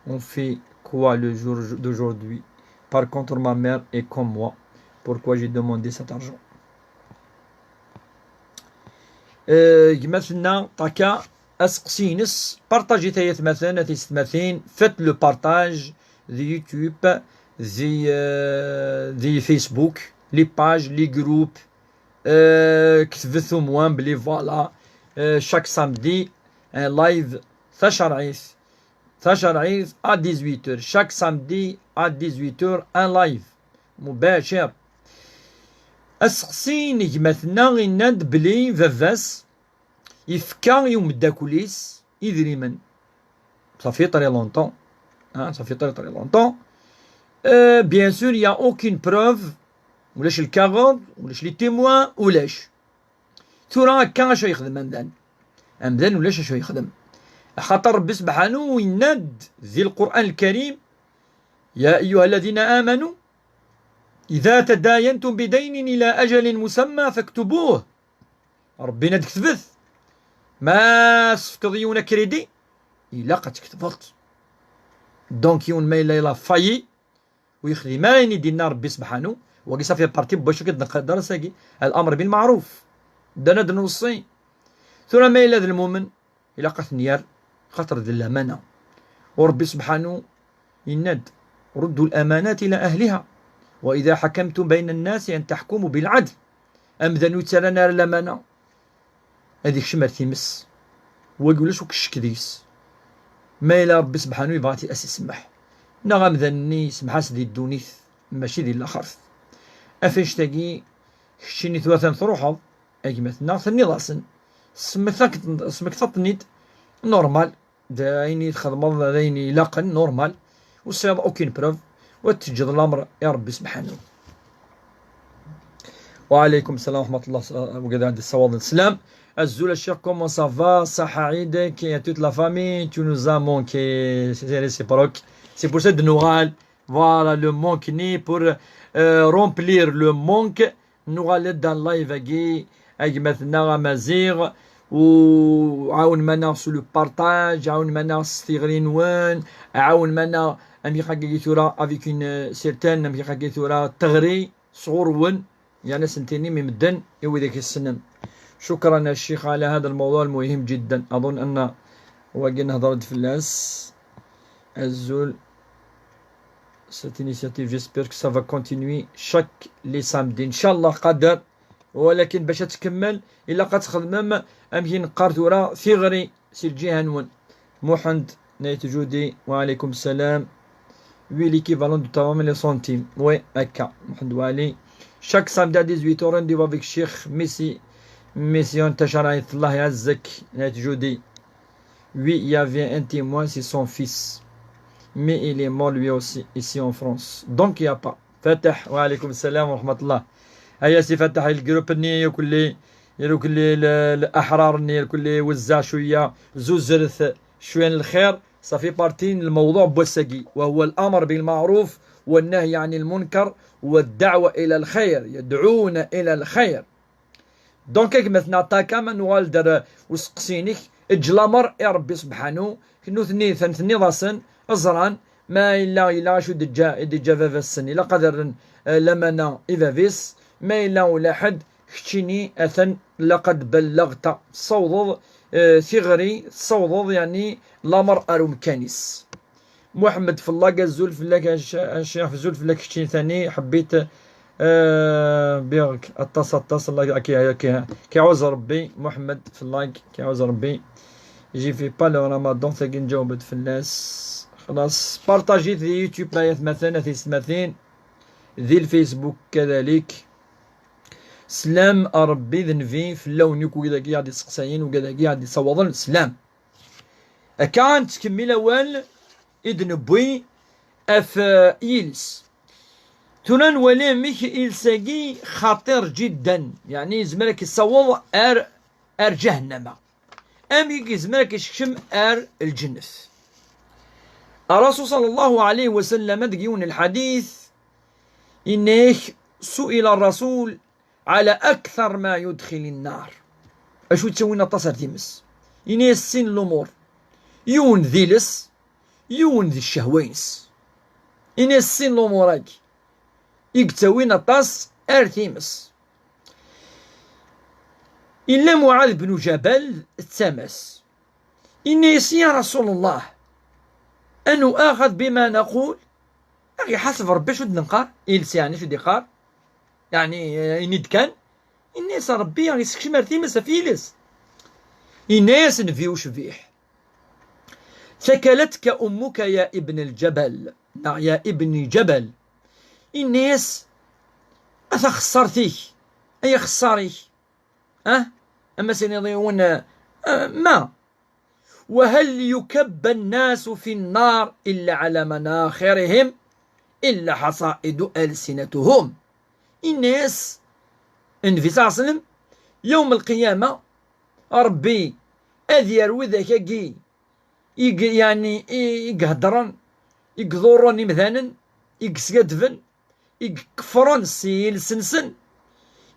On fait quoi le jour d'aujourd'hui? Par contre, ma mère est comme moi. Pourquoi j'ai demandé cet argent? مثلنا طاكا اسقسينس بارطاجي تايت مثلا تيست مثين فات لو بارطاج دي يوتيوب دي فيسبوك لي باج لي جروب كتبثو موان بلي فوالا شاك سامدي ان لايف ثاشرعيث ا 18h شاك سامدي ا 18h ان لايف مباشر اسقسي نجمتنا غيناد بلي فافاس يفكا يوم داكوليس يدريمن صافي طري لونطون صافي طري لونطون بيان سور يا اوكين بروف ولاش الكاغوض ولاش لي تيموان ولاش ثورا هكا اش يخدم امدان ولاش اش يخدم خاطر ربي سبحانه يناد ذي القرآن الكريم يا ايها الذين امنوا إذا تداينتم بدين إلى أجل مسمى فاكتبوه ربي ناد كتبث ما سفكض يونا كريدي إلا قد كتبت دونك يون ما إلا فايي ويخلي ما يدينا ربي سبحانه وقي صافي بارتي باش كدر ساقي الأمر بالمعروف دانا دنوصي ثم ما إلا ذا المؤمن إلا قد نيار خاطر ذي الأمانة وربي سبحانه يناد ردوا الأمانات إلى أهلها وإذا حكمتم بين الناس أن تحكموا بالعدل أمذنو ترى نار الأمانة هذيك شمر تيمس ويقولش وكشك ديس ما إلا ربي سبحانه يبغاتي أسي سمح نغم ذني سمحاس دي الدونيث ماشي دي الأخرث أفاش تاقي شيني ثواثا ثروحض أجمثنا ثني ضاسن سمك تطنيد نورمال دايني تخدم دايني لاقن نورمال وصياد أوكين بروف وتجد الأمر يا ربي سبحانه. وعليكم السلام ورحمة الله وقدر عند الصواب السلام. Azul cher, comment ça va? Sahaïd, qui est toute la famille, tu nous as manqué, c'est réciproque. C'est pour cette nourale, voilà le manque ni pour remplir le manque. Nous allons dans live avec maintenant Amazir ou عاون منا sur le partage, عاون منا استغرين وين, عاون منا أمي حاجة ثورة avec une certaine أمي حاجة ثورة تغري صغور ون يعني سنتيني ممدن يوذيك السنن. شكرا يا الشيخ على هذا الموضوع المهم جدا. أظن أن وقنا هضرت في الناس الزول cette initiative j'espère que ça va continuer chaque les samedis إن شاء الله قدر. ولكن باش تكمل إلا قد تخدم أمكن نقار ثورة ثغري سي الجهة نون محمد نايت جودي وعليكم السلام. Oui, l'équivalent du tamam les centimes. Oui, Aka. Mohamed Wali. Chaque samedi à 18h, rendez-vous avec Cheikh Messi. Messi, on tâchera Allah Yazzak. Jeudi. Oui, il y avait un témoin, c'est son fils. Mais il est mort lui aussi, ici en France. Donc, il n'y a pas. Fatah. Wa alaykoum salam wa rahmatullah. Aya si Fatah, il groupe ni يكل الأحرار ni يكل وزع شوية زوزرث شوية الخير. صافي بارتين الموضوع بوسقي وهو الأمر بالمعروف والنهي عن المنكر والدعوة إلى الخير يدعون إلى الخير. دونك مثلا طاكا من والدر وسقسينيك اجلامر يا ربي سبحانه كنو ثني ضاسن أزران ما إلا شو دجا فافسن إلا قدر لمنا إفافيس ما إلا ولا حد كتشيني أثن لقد بلغت صوض ثغري صوض يعني الأمر أرو مكانيس. محمد في الله الزول في الله الشيخ في زول في الله كتشين ثاني حبيت بيغك اتصل كي عوز ربي محمد في الله كي عوز ربي يجي في بالو رمضان ثقي نجاوبت في الناس خلاص. بارطاجيت في يوتيوب رايت مثلا في سماثين ذي الفيسبوك كذلك. سلام أربي ذنفي في اللون يكو كذا كي غادي تسقساين وكذا كي غادي تصوضن سلام. كانت تكمل أول إذن بوي أف إيلس تنان ولي ميك إلساقي خطير جدا، يعني زمرك يصوض أر جهنم، أمي زمرك يشكشم أر الجنة. الرسول صلى الله عليه وسلم دقيون الحديث إنه سئل الرسول على أكثر ما يدخل النار، أشو تسوينا تصر تيمس إنه السن الأمور يون ذيلس يون ذي الشهوينس، إنه السن الأموراك يكتوينا تص أرثيمس. إلا معاذ بن جبل التمس إنه يا رسول الله أن آخذ بما نقول، أخي حسب ربي شو نقار إلس يعني شو ديقار يعني إنيد كان الناس ربي يعني سكش مرتيمس فيلس الناس نفيوش فيح. ثكلتك أمك يا ابن الجبل، يا ابن جبل، الناس أتخسرتيك أي خساريك أما سنضيون ما. وهل يكب الناس في النار إلا على مناخرهم إلا حصائد ألسنتهم. الناس النبي صلى الله عليه وسلم يوم القيامة ربي أذير وذاك يعني يقهدرن يقذورن مثلا يقسقدفن يكفرن سيل سنسن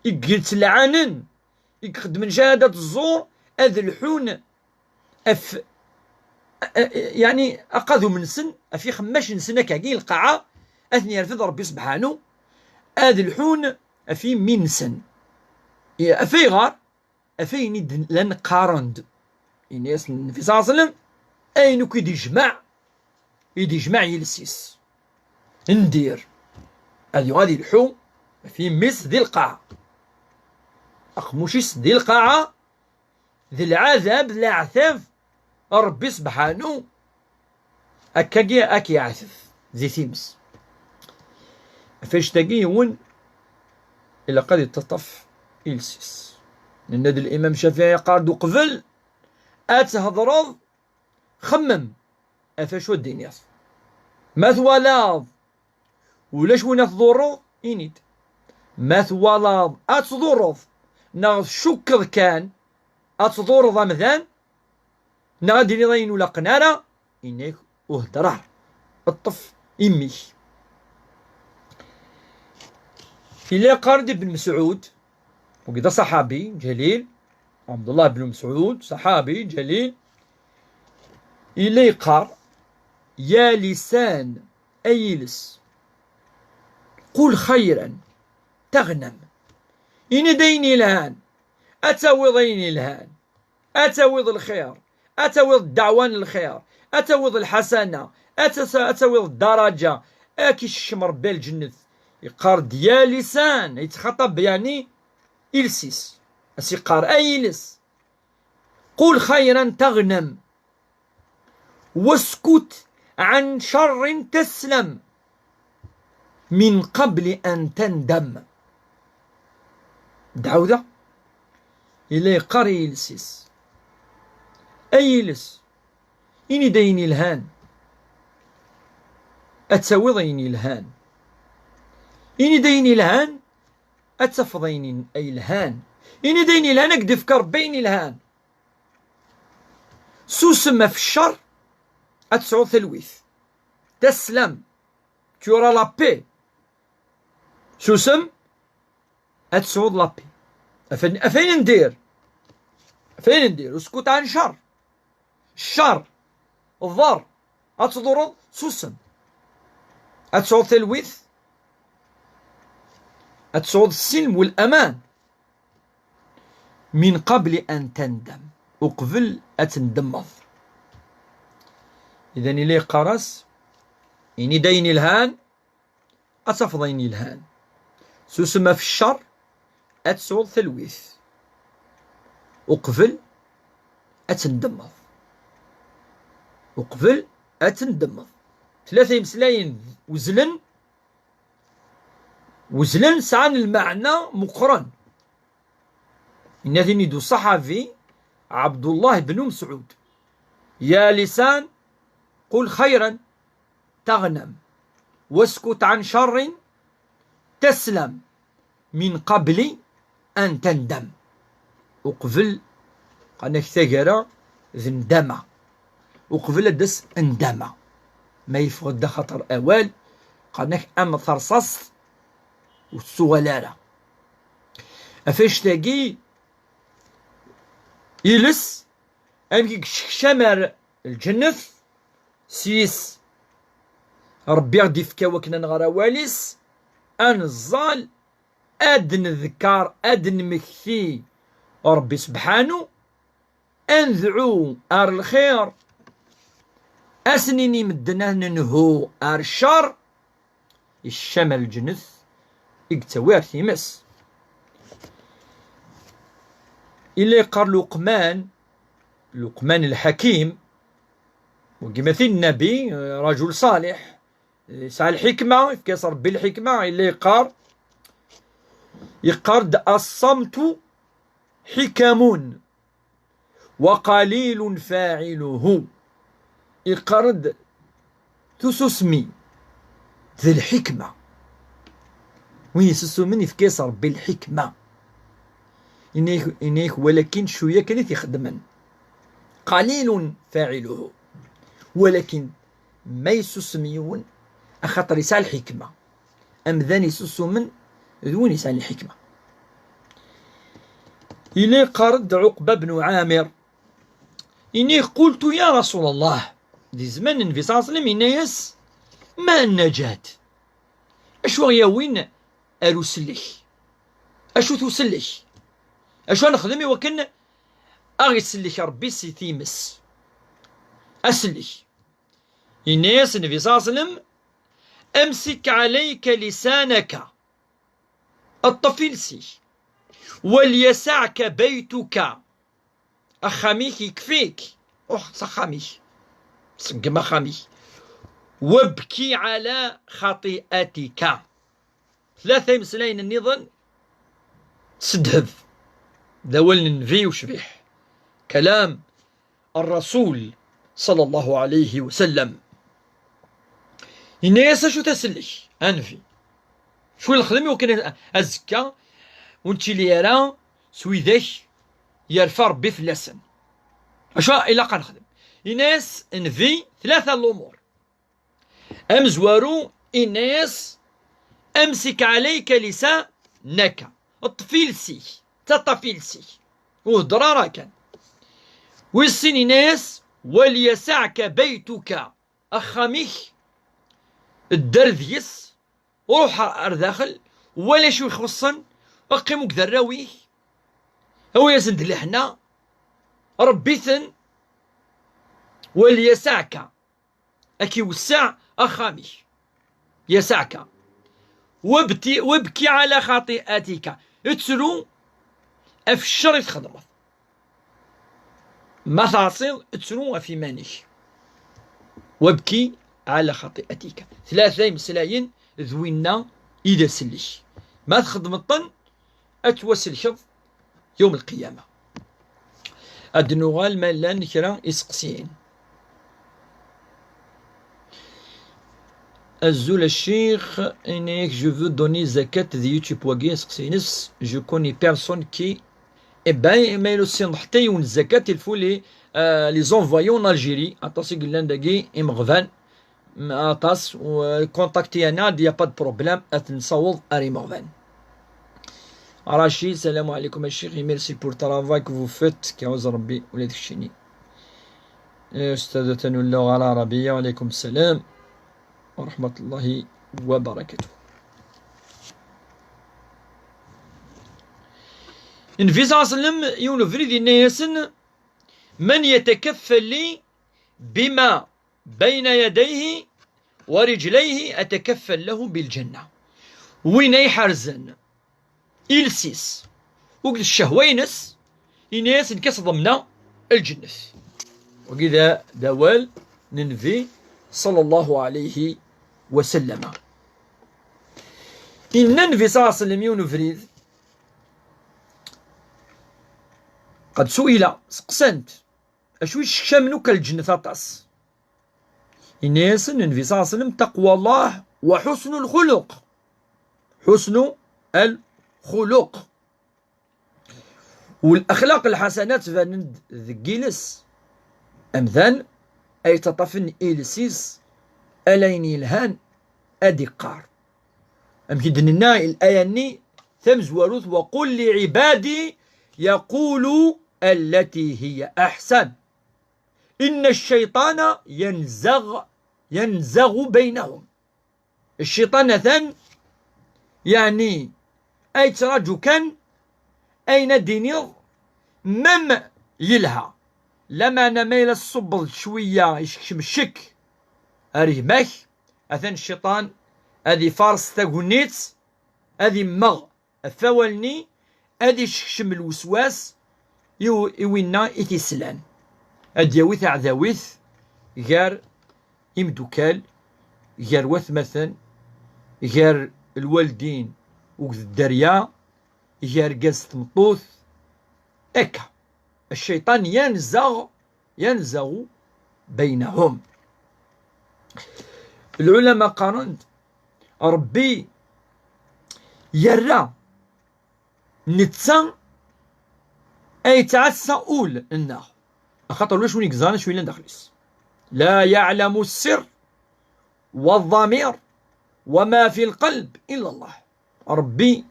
يقتلعنن يقدمن شهادة الزور أذلحون يعني أقذوا من سن أفي خماش سنة كاكي القاعة أثني يرفض ربي سبحانه أذلحون أفي من سن أفي غار أفي ند لن قارند الناس النبي صلى الله عليه وسلم أين كيدي يجمع يلسيس ندير غادي الحو في مس ذي القاعة أخموشيس ذي القاعة ذي العذاب ذي العثاف ربي سبحانه أكي عثف ذي ثيمس فاش تاقيون إلا قد تطف إلسيس لأن الإمام الشافعي قال قبل أتهضرض خمم أفاش ودين يصف ما ثوالاض ولاش وين تضرض إنيد ما ثوالاض أتضرض ناغ شكر كان أتضرض مثلا نغادي لضين ولا قنارة إنك أهدره الطف إمي. إلا قارد بن مسعود وكذا صحابي جليل عبد الله بن مسعود صحابي جليل إلا يقار يا لسان أيلس قل خيرا تغنم إن ديني الهان أتوض ديني الهان أتوض الخير أتوض الدعوان الخير أتوض الحسنة أتوض الدرجة أكيش الشمر بالجنة يقار يا لسان يتخطب يعني إلسيس أسيقار أيلس قل خيرا تغنم واسكت عن شر تسلم من قبل أن تندم. دعوذة إلي قري إلسيس أيلس إني ديني الهان أتسوضيني الهان إني ديني الهان أتفضيني أي الهان إني ديني الهان أقدف كربيني الهان سوسما في الشر أتسعود ثلويث تسلم تيورا لابي سوسم أتسعود لابي أفين ندير اسكت عن شر الشر الضر أتضرر سوسم أتسعود ثلويث أتسعود السلم والأمان من قبل أن تندم وقبل أتندمض. إذن إلي قرس إني ديني الهان أتفضيني الهان سوسما في الشر أتسعود ثلويث وقبل أتندمض ثلاثة يمسلاين وزلن سعان المعنى مقرن الذي دو صحفي عبد الله بن مسعود: يا لسان قل خيرا تغنم، واسكت عن شر تسلم، من قبل أن تندم. وقبل قالك ثقرة ذندمة، وقبل دس اندمة، ما يفقد خطر أوال قالك أم ثرصص والسوالارة أفاش تاقي يلس أمكي شمر الجنث سيس ربي غدي فكا وكنا نغرا واليس أن الظال أدن الذكار أدن مكثي ربي سبحانه أنذعو أر الخير أسنيني مدنا ننهو أر الشر الشمل الجنث اكتوار ثيمس إلا قال لقمان الحكيم وكمثل النبي رجل صالح يسعى الحكمة يكسر بالحكمة إلا يقرد الصمت حكم وقليل فاعله. يقرد تسسمي ذي الحكمة وين يسسمني في كسر بالحكمة إنيك ولكن شوية كانت يخدمن قليل فاعله، ولكن ما يسسميون أخطر يسال الحكمة أم ذاني يسسمن ذون يسال الحكمة. إلي قرد عقبة بن عامر: إني قلت يا رسول الله، دي زمان النبي صلى الله عليه وسلم إنايس ما النجاة، أشو يا وين أرسلك، أشو تسلك، أشو نخدمي وكن أغسلك ربي سيثيمس أسلك. إنايس النبي صلى الله عليه وسلم: أمسك عليك لسانك الطفيلسي وليسعك بيتك، أخاميك يكفيك سخاميك سقم خاميك، وابكي على خطيئتك. ثلاثة مسلين النظام تسدهف ذول النبي وشبيح كلام الرسول صلى الله عليه وسلم. الناس شو تسلش أنفي شو الخدمي وكان أزكى وانتي اللي يرى سويدك يرفع ربي في اللسن أشو إلا قنخدم الناس نفي ثلاثة الأمور: أمزوارو الناس أمسك عليك لسانك الطفيلسي تطفيلسي وهدرارا كان والسن ناس وليسعك بيتك أخاميك الدرديس وروح أرداخل ولا شو يخصن أقيموك ذراويه هو يزند لحنا ربيثن وليسعك أكي وسع أخامي يسعك وابكي على خطيئتك اتسلو في الشر يتخدمت ما تعصير اتسلو في مانيش وابكي على خطيئتك. ثلاثة مسلاين ذوينا إذا سلش ما تخدم الطن أتوسل شظ يوم القيامة. الدنوغال ما لا نكرا إسقسين الزول الشيخ إنك جو فو دوني زكاة دي يوتيوب واقي إسقسينس جو كوني بيرسون كي إبان ما يلوسين حتى يون الزكاة الفو لي زونفويون ألجيري أطاسي قلان داقي إمغفان أطاس وكونتاكتي أنا دي با دو بروبلام أتنصوض أري مغفان. رشيد السلام عليكم الشيخ ميرسي بور ترافاي كو فوت كيعوز ربي ولادك الشيني. أستاذة اللغة العربية وعليكم السلام ورحمة الله وبركاته. النبي صلى الله عليه وسلم يقول فريد الناس من يتكفل لي بما بين يديه ورجليه أتكفل له بالجنة. وين يحرزن إلسيس وقد الشهوينس إناس انكسر ضمن الجنة وكذا دوال ننفي صلى الله عليه وسلم. إن النبي صلى الله عليه وسلم يونفريد قد سئل سقسنت أشوي الشامنو كالجنة أطاس الناس النبي صلى الله عليه وسلم تقوى الله وحسن الخلق. حسن الخلق والأخلاق الحسنات فاند ذكيلس أمثال أي تطفن إلسيس ألين الهان أدقار أم كدننا الآياني ثمز وروث وقل لعبادي يقولوا التي هي أحسن إن الشيطان ينزغ بينهم. الشيطان ثن يعني أي تراجو كان أين دينيض مم يلها لما نميل الصبض شوية يشكشم الشك أريه ماك أثن الشيطان أذي فارس تاغونيت أذي مغ الثوالني أذي شكشم الوسواس يوينا إتسلان أديوث عذاوث غير إمدوكال غير وثمثا غير الوالدين وقذ الدريا غير قاس تمطوث أكا الشيطان ينزغ بينهم. العلماء قارنت ربي يرى نتسا أي تعسى أول النار أخطر واش ونيك زانا شوي لندخلس لا يعلم السر والضمير وما في القلب إلا الله. ربي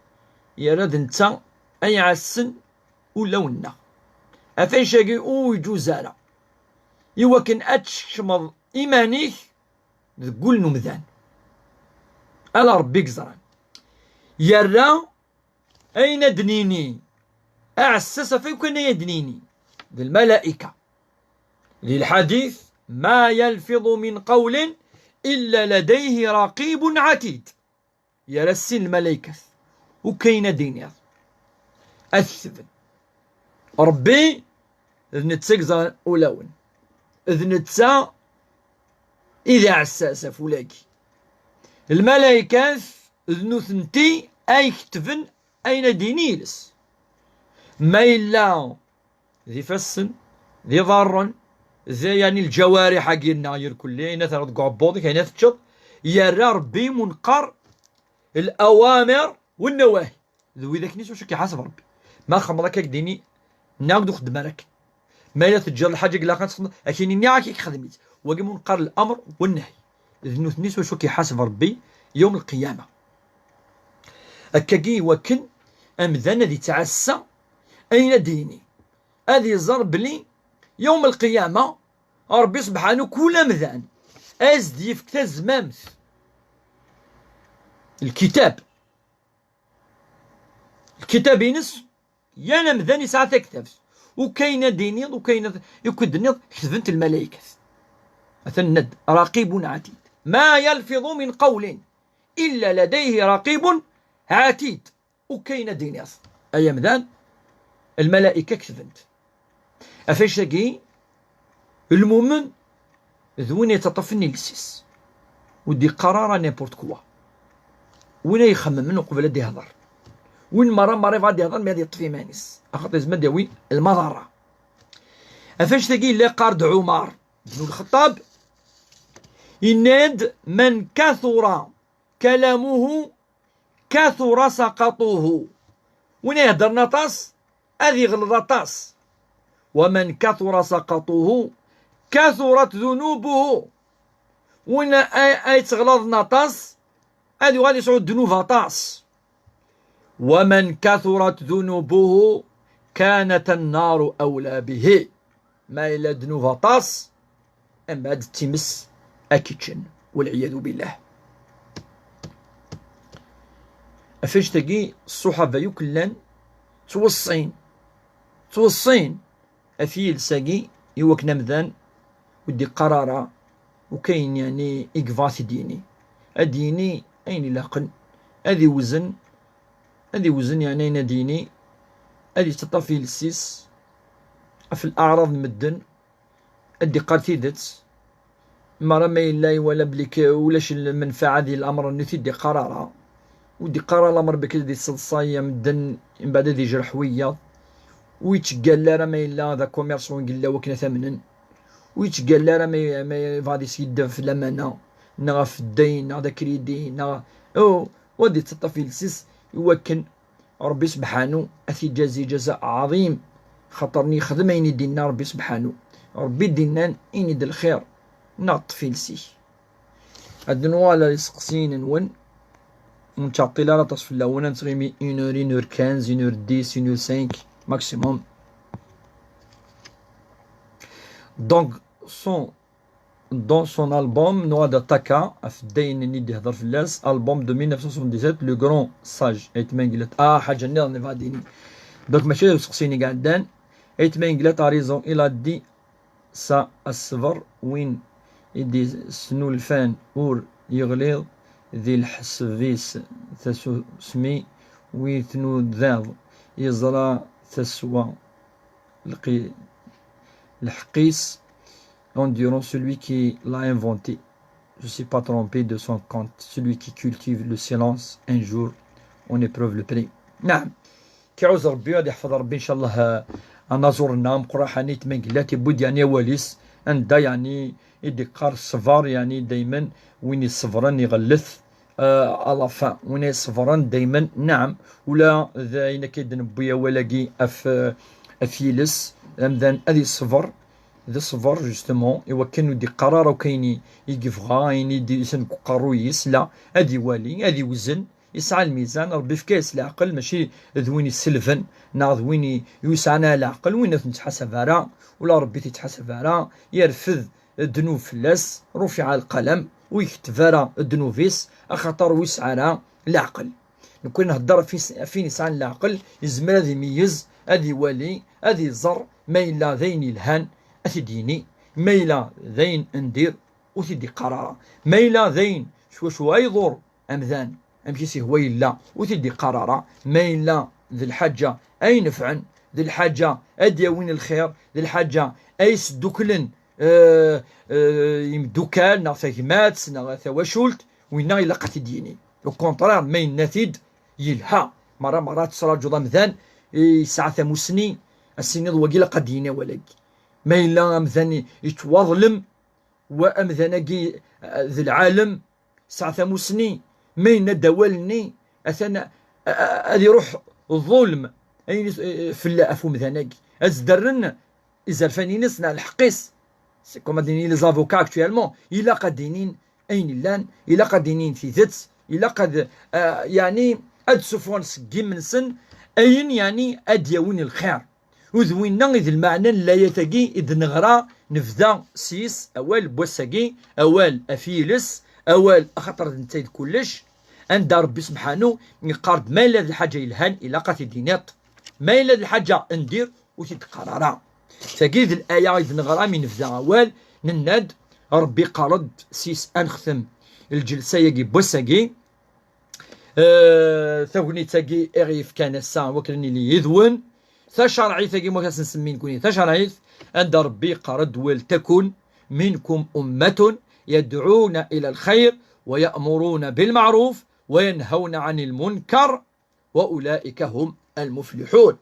يراد نتا أي عسن ولا ونا أفين شاقي أو يجوزالا يوكن أتشمض إيمانيك تقول نمذان ألا ربي قزران يرى أين دنيني أعسس فيكن يدنيني للملائكة للحديث ما يلفظ من قول إلا لديه رقيب عتيد يرسل الملائكة وكاين دينير أثبت ربي إذ نتسقزر أولون إذ نتسا إذا عساس فولاكي الملائكة إذ نثنتي أي كتفن أين دينيلس ما إلا ذي فسن ذي ضارن ذي يعني الجوارح حقنا يركلي نثر تقعبوضك يعني تشط يرى ربي منقر الأوامر والنواهي ذو إذا كنيس وشكي حسب ربي ما خمرك ديني ناقدو خدمارك ما إلا تجر الحاجة قلا خاص أكيني نياكي خدميت وقي منقر الأمر والنهي ذو نيس وشكي حسب ربي يوم القيامة أكاكي وكن أمذان ذي تعسى أين ديني هذه زرب لي يوم القيامة ربي سبحانه كل مذان أزد يفكت زمامث الكتاب ينس يانا مذان يسعى تكتب وكاين دينيض وكاين يكد نيض كتبنت الملائكة أثند رقيب عتيد ما يلفظ من قول إلا لديه رقيب عتيد وكاين دينيض أي مذان الملائكة كتبنت أفاش تاقي المؤمن ذوين يتطفني للسيس ودي قرارة نيبورت كوا وين يخمم منه قبل دي هضر وين مرة غادي يهضر ما غادي يطفي مانيس أخاطر زمان داوي المضرة أفاش تاقي اللي قارد عمر بن الخطاب يناد من كثر كلامه كثر سقطه وين يهدر نطاس هذه غلط طاس ومن كثر سقطه كثرت ذنوبه وين اي تغلظ نطاس هذه غادي يصعد ذنوبها طاس ومن كثرت ذنوبه كانت النار أولى به ما إلا ذنوبها طاس أم بعد تمس أكيتشن والعياذ بالله. أفاش تاقي الصحابة يكلان توصين أفيل ساقي يوك نمذان ودي قرارة وكاين يعني إقفاث ديني الديني أين لاقن هذي وزن يعني أين ديني هذي تطفي للسيس في الأعراض مدن أدي قاتيدت مرة ما إلا ولا بليك ولاش المنفعة ديال الأمر أنو تدي قرارة ودي قرار الأمر بك دي صلصاية مدن من بعد دي جرحوية ويتقال لا راه ما إلا هذا كوميرسون قلا وكنا ثمنا، ويتقال لا راه ما غادي يدفع في الأمانة نا في الدين نا كريدي نا ودي تطفيل سيس يوكن ربي سبحانه أثي جازي جزاء عظيم، خاطرني خدم أين دينا ربي سبحانه، ربي دينا إني د الخير نطفيل سي هاد نوالا يسقسين نون ونتعطي لا تصف الأولى نتغيمي 1 heure 15 1 heure 10 1 heure 5 maximum. Donc dans son album Noa de Taka Afdain Nidi Hadar Filas, album de 1977, le grand sage Eitmenglet حاجة نير نفاديني. Donc ماشي يسقسيني قاعدان Eitmenglet a raison, il a dit ça الصبر وين يدي سنو الفان اور يغليظ ذي الحسفيس ثسو سمي ويثنو ذاض يزرى ثسوى الحقيس en dirant celui qui l'a inventé. Je ne suis pas trompé de son compte. Celui qui cultive le silence un jour on éprouve le prix. نعم كيعوز ربي غادي يحفظ ربي ان شاء الله. انا زورنا مقرا حنيت من قلاتي بود يعني واليس اندا يعني يدقار الصفار يعني دايما وين الصفران يغلث على فان وين الصفران دايما نعم ولا ذا كيدن بويا ولاقي افيلس امذان ادي الصفر ذا الصفر جوستومون ايوا كانوا دي قرار وكاين يقفغا يدي يسن قرويس لا ادي والي ادي وزن يسعى الميزان ربي في كاس العقل ماشي ذوين السلفن ناض وين يسعنا العقل وين نتحسب راه ولا ربي تتحسب راه يرفذ الذنوب فلاس رفع القلم ويكتب راه الذنوبيس اخاطر ويسعى العقل. نكون نهضر فين يسعى العقل يزمر هذا يميز هذا يولي هذا يزر ما إلا ذين الهان أثديني ما إلا ذين ندير وتدي قرارة ما إلا ذين شو يضر أمذان أمشي هو إلا وتدي قرارة ما إلا ذي الحاجة أي نفعا ذي الحاجة أدي وين الخير ذي الحاجة أي سدوكلن يمدوكال نا ثاكمات نا ثواشولت وين إلا قتي ديني وكونترار ما ينثيد يلها مرات تصرا جوضا مذان يسعى ثموسني السنين وقيل قدينا ولك ما إلا مثلا يتواظلم وأمثناكي ذي العالم ساعة ثموسني ما إلا دوالني أثناء هذا يروح الظلم في الأفو مثناكي أزدرن إذا فاني نسنا الحقيس كما ديني لي زافوكا اكتوالمون إلا قدينين أين اللان إلا قدينين في ذات إلا قد يعني أد سفوان سقيم من سن أين يعني أد يوين الخير وذوينا إذ المعنى لا يتقي إذ نغرى نفذا سيس أول بوساقي أول أفيلس أول أخطر نتايد كلش عند ربي سبحانه يقارب ما إلا ذي الحاجة يلهان إلا قاتي دينات ما إلا ذي الحاجة ندير وتتقرارا تاقي ذي الآية إذ نغرى من نفذا أول نناد ربي قارد سيس أنختم الجلسة يجي بوساقي ثوني تاقي إغيف كان الساعة وكرني لي يذون ثا شرعي ثاقي موكاس نسمين كوني ثا شرعي عند ربي قرد ولتكن منكم أمة يدعون إلى الخير ويأمرون بالمعروف وينهون عن المنكر وأولئك هم المفلحون.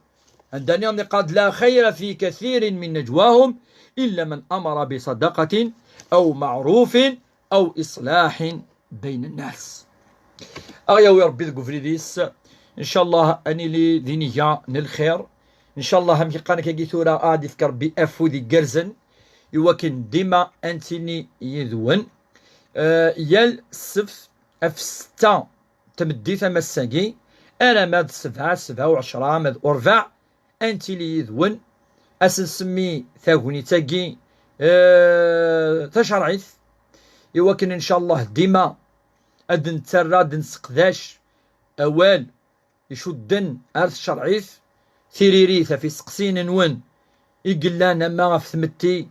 عندنا قد لا خير في كثير من نجواهم إلا من أمر بصدقة أو معروف أو إصلاح بين الناس. أغيا ربي ذكفريديس إن شاء الله أني لي دينيا نالخير إن شاء الله هم يقانا كي ثورة غادي فكر بأفو ذي قرزن يوكن ديما أنتيني يذون يال سف أف 6 تمدي ثما الساقي أنا ماد 7 و10 ماد 4 أنتي لي يذون أسنسمي ثاغوني تاقي تشرعيث يوكن إن شاء الله ديما أدن ترى دن سقداش أوال يشدن أرث شرعيث ثيريريث في سقسين نون يقلان أما في ثمتي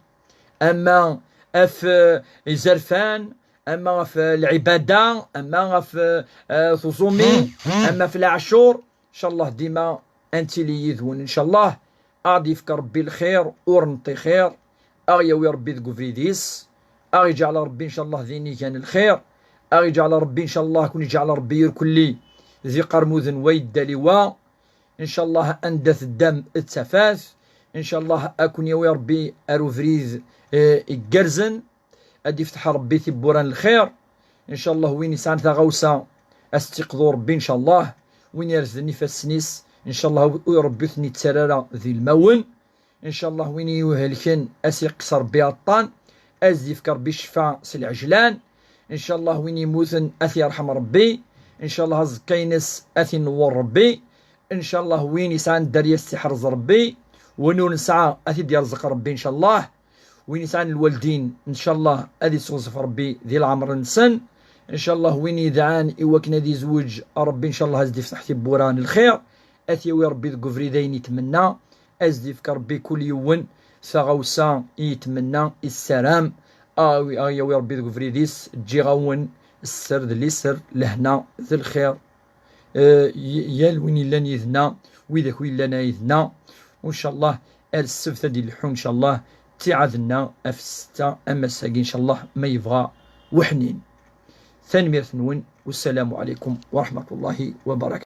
أما في الزرفان أما في العبادة أما في ثصومي أما في العشور إن شاء الله ديما أنت لي يذون إن شاء الله غادي يفكر ربي الخير ورنطي خير أغيا ربي ذكوفريديس أغي جعل ربي إن شاء الله ذيني كان الخير أغي جعل ربي إن شاء الله كون يجعل ربي يركلي ذي قرموذ ويد لواء إن شاء الله أندث الدم التفاث، إن شاء الله أكون يا ربي أروفريز الجرزن أدي يفتح ربي ثبوران الخير. إن شاء الله وين يسعن ثغوسة أستيقظوا ربي إن شاء الله، وين يرزني فالسنيس إن شاء الله ربي ثني تسرارة ذي المون. إن شاء الله وين يوهلكن أسيقصر ربي الطان أزي يفكر ربي الشفاء سالعجلان. إن شاء الله وين يموثن أثي يرحم ربي. إن شاء الله زكينس أثي نور ربي. إن شاء الله وين يسعن داريا استحرز ربي، ونون نسعى أثي ديال رزق ربي إن شاء الله. وين يسعن الوالدين إن شاء الله أذي صوصف ربي ذي العمر نسن. إن شاء الله وين يدعان إوكنا ذي زوج ربي إن شاء الله أزدي فتح بوران الخير. أثيوي ربي ذو فريدين يتمنى أزدي فك ربي كل يوم ثغوسا يتمنى السلام. يا ربي ذو فريديس تجي غون السر ذي السر لهنا ذي الخير. يا وين لان يذنا ويذاك وين لنا يذنا. وإن شاء الله السبت ديال اللحون إن شاء الله تعذنا في 6 أما الساقي إن شاء الله ما يبغى وحنين. ثاني ميرث نون، والسلام عليكم ورحمة الله وبركاته.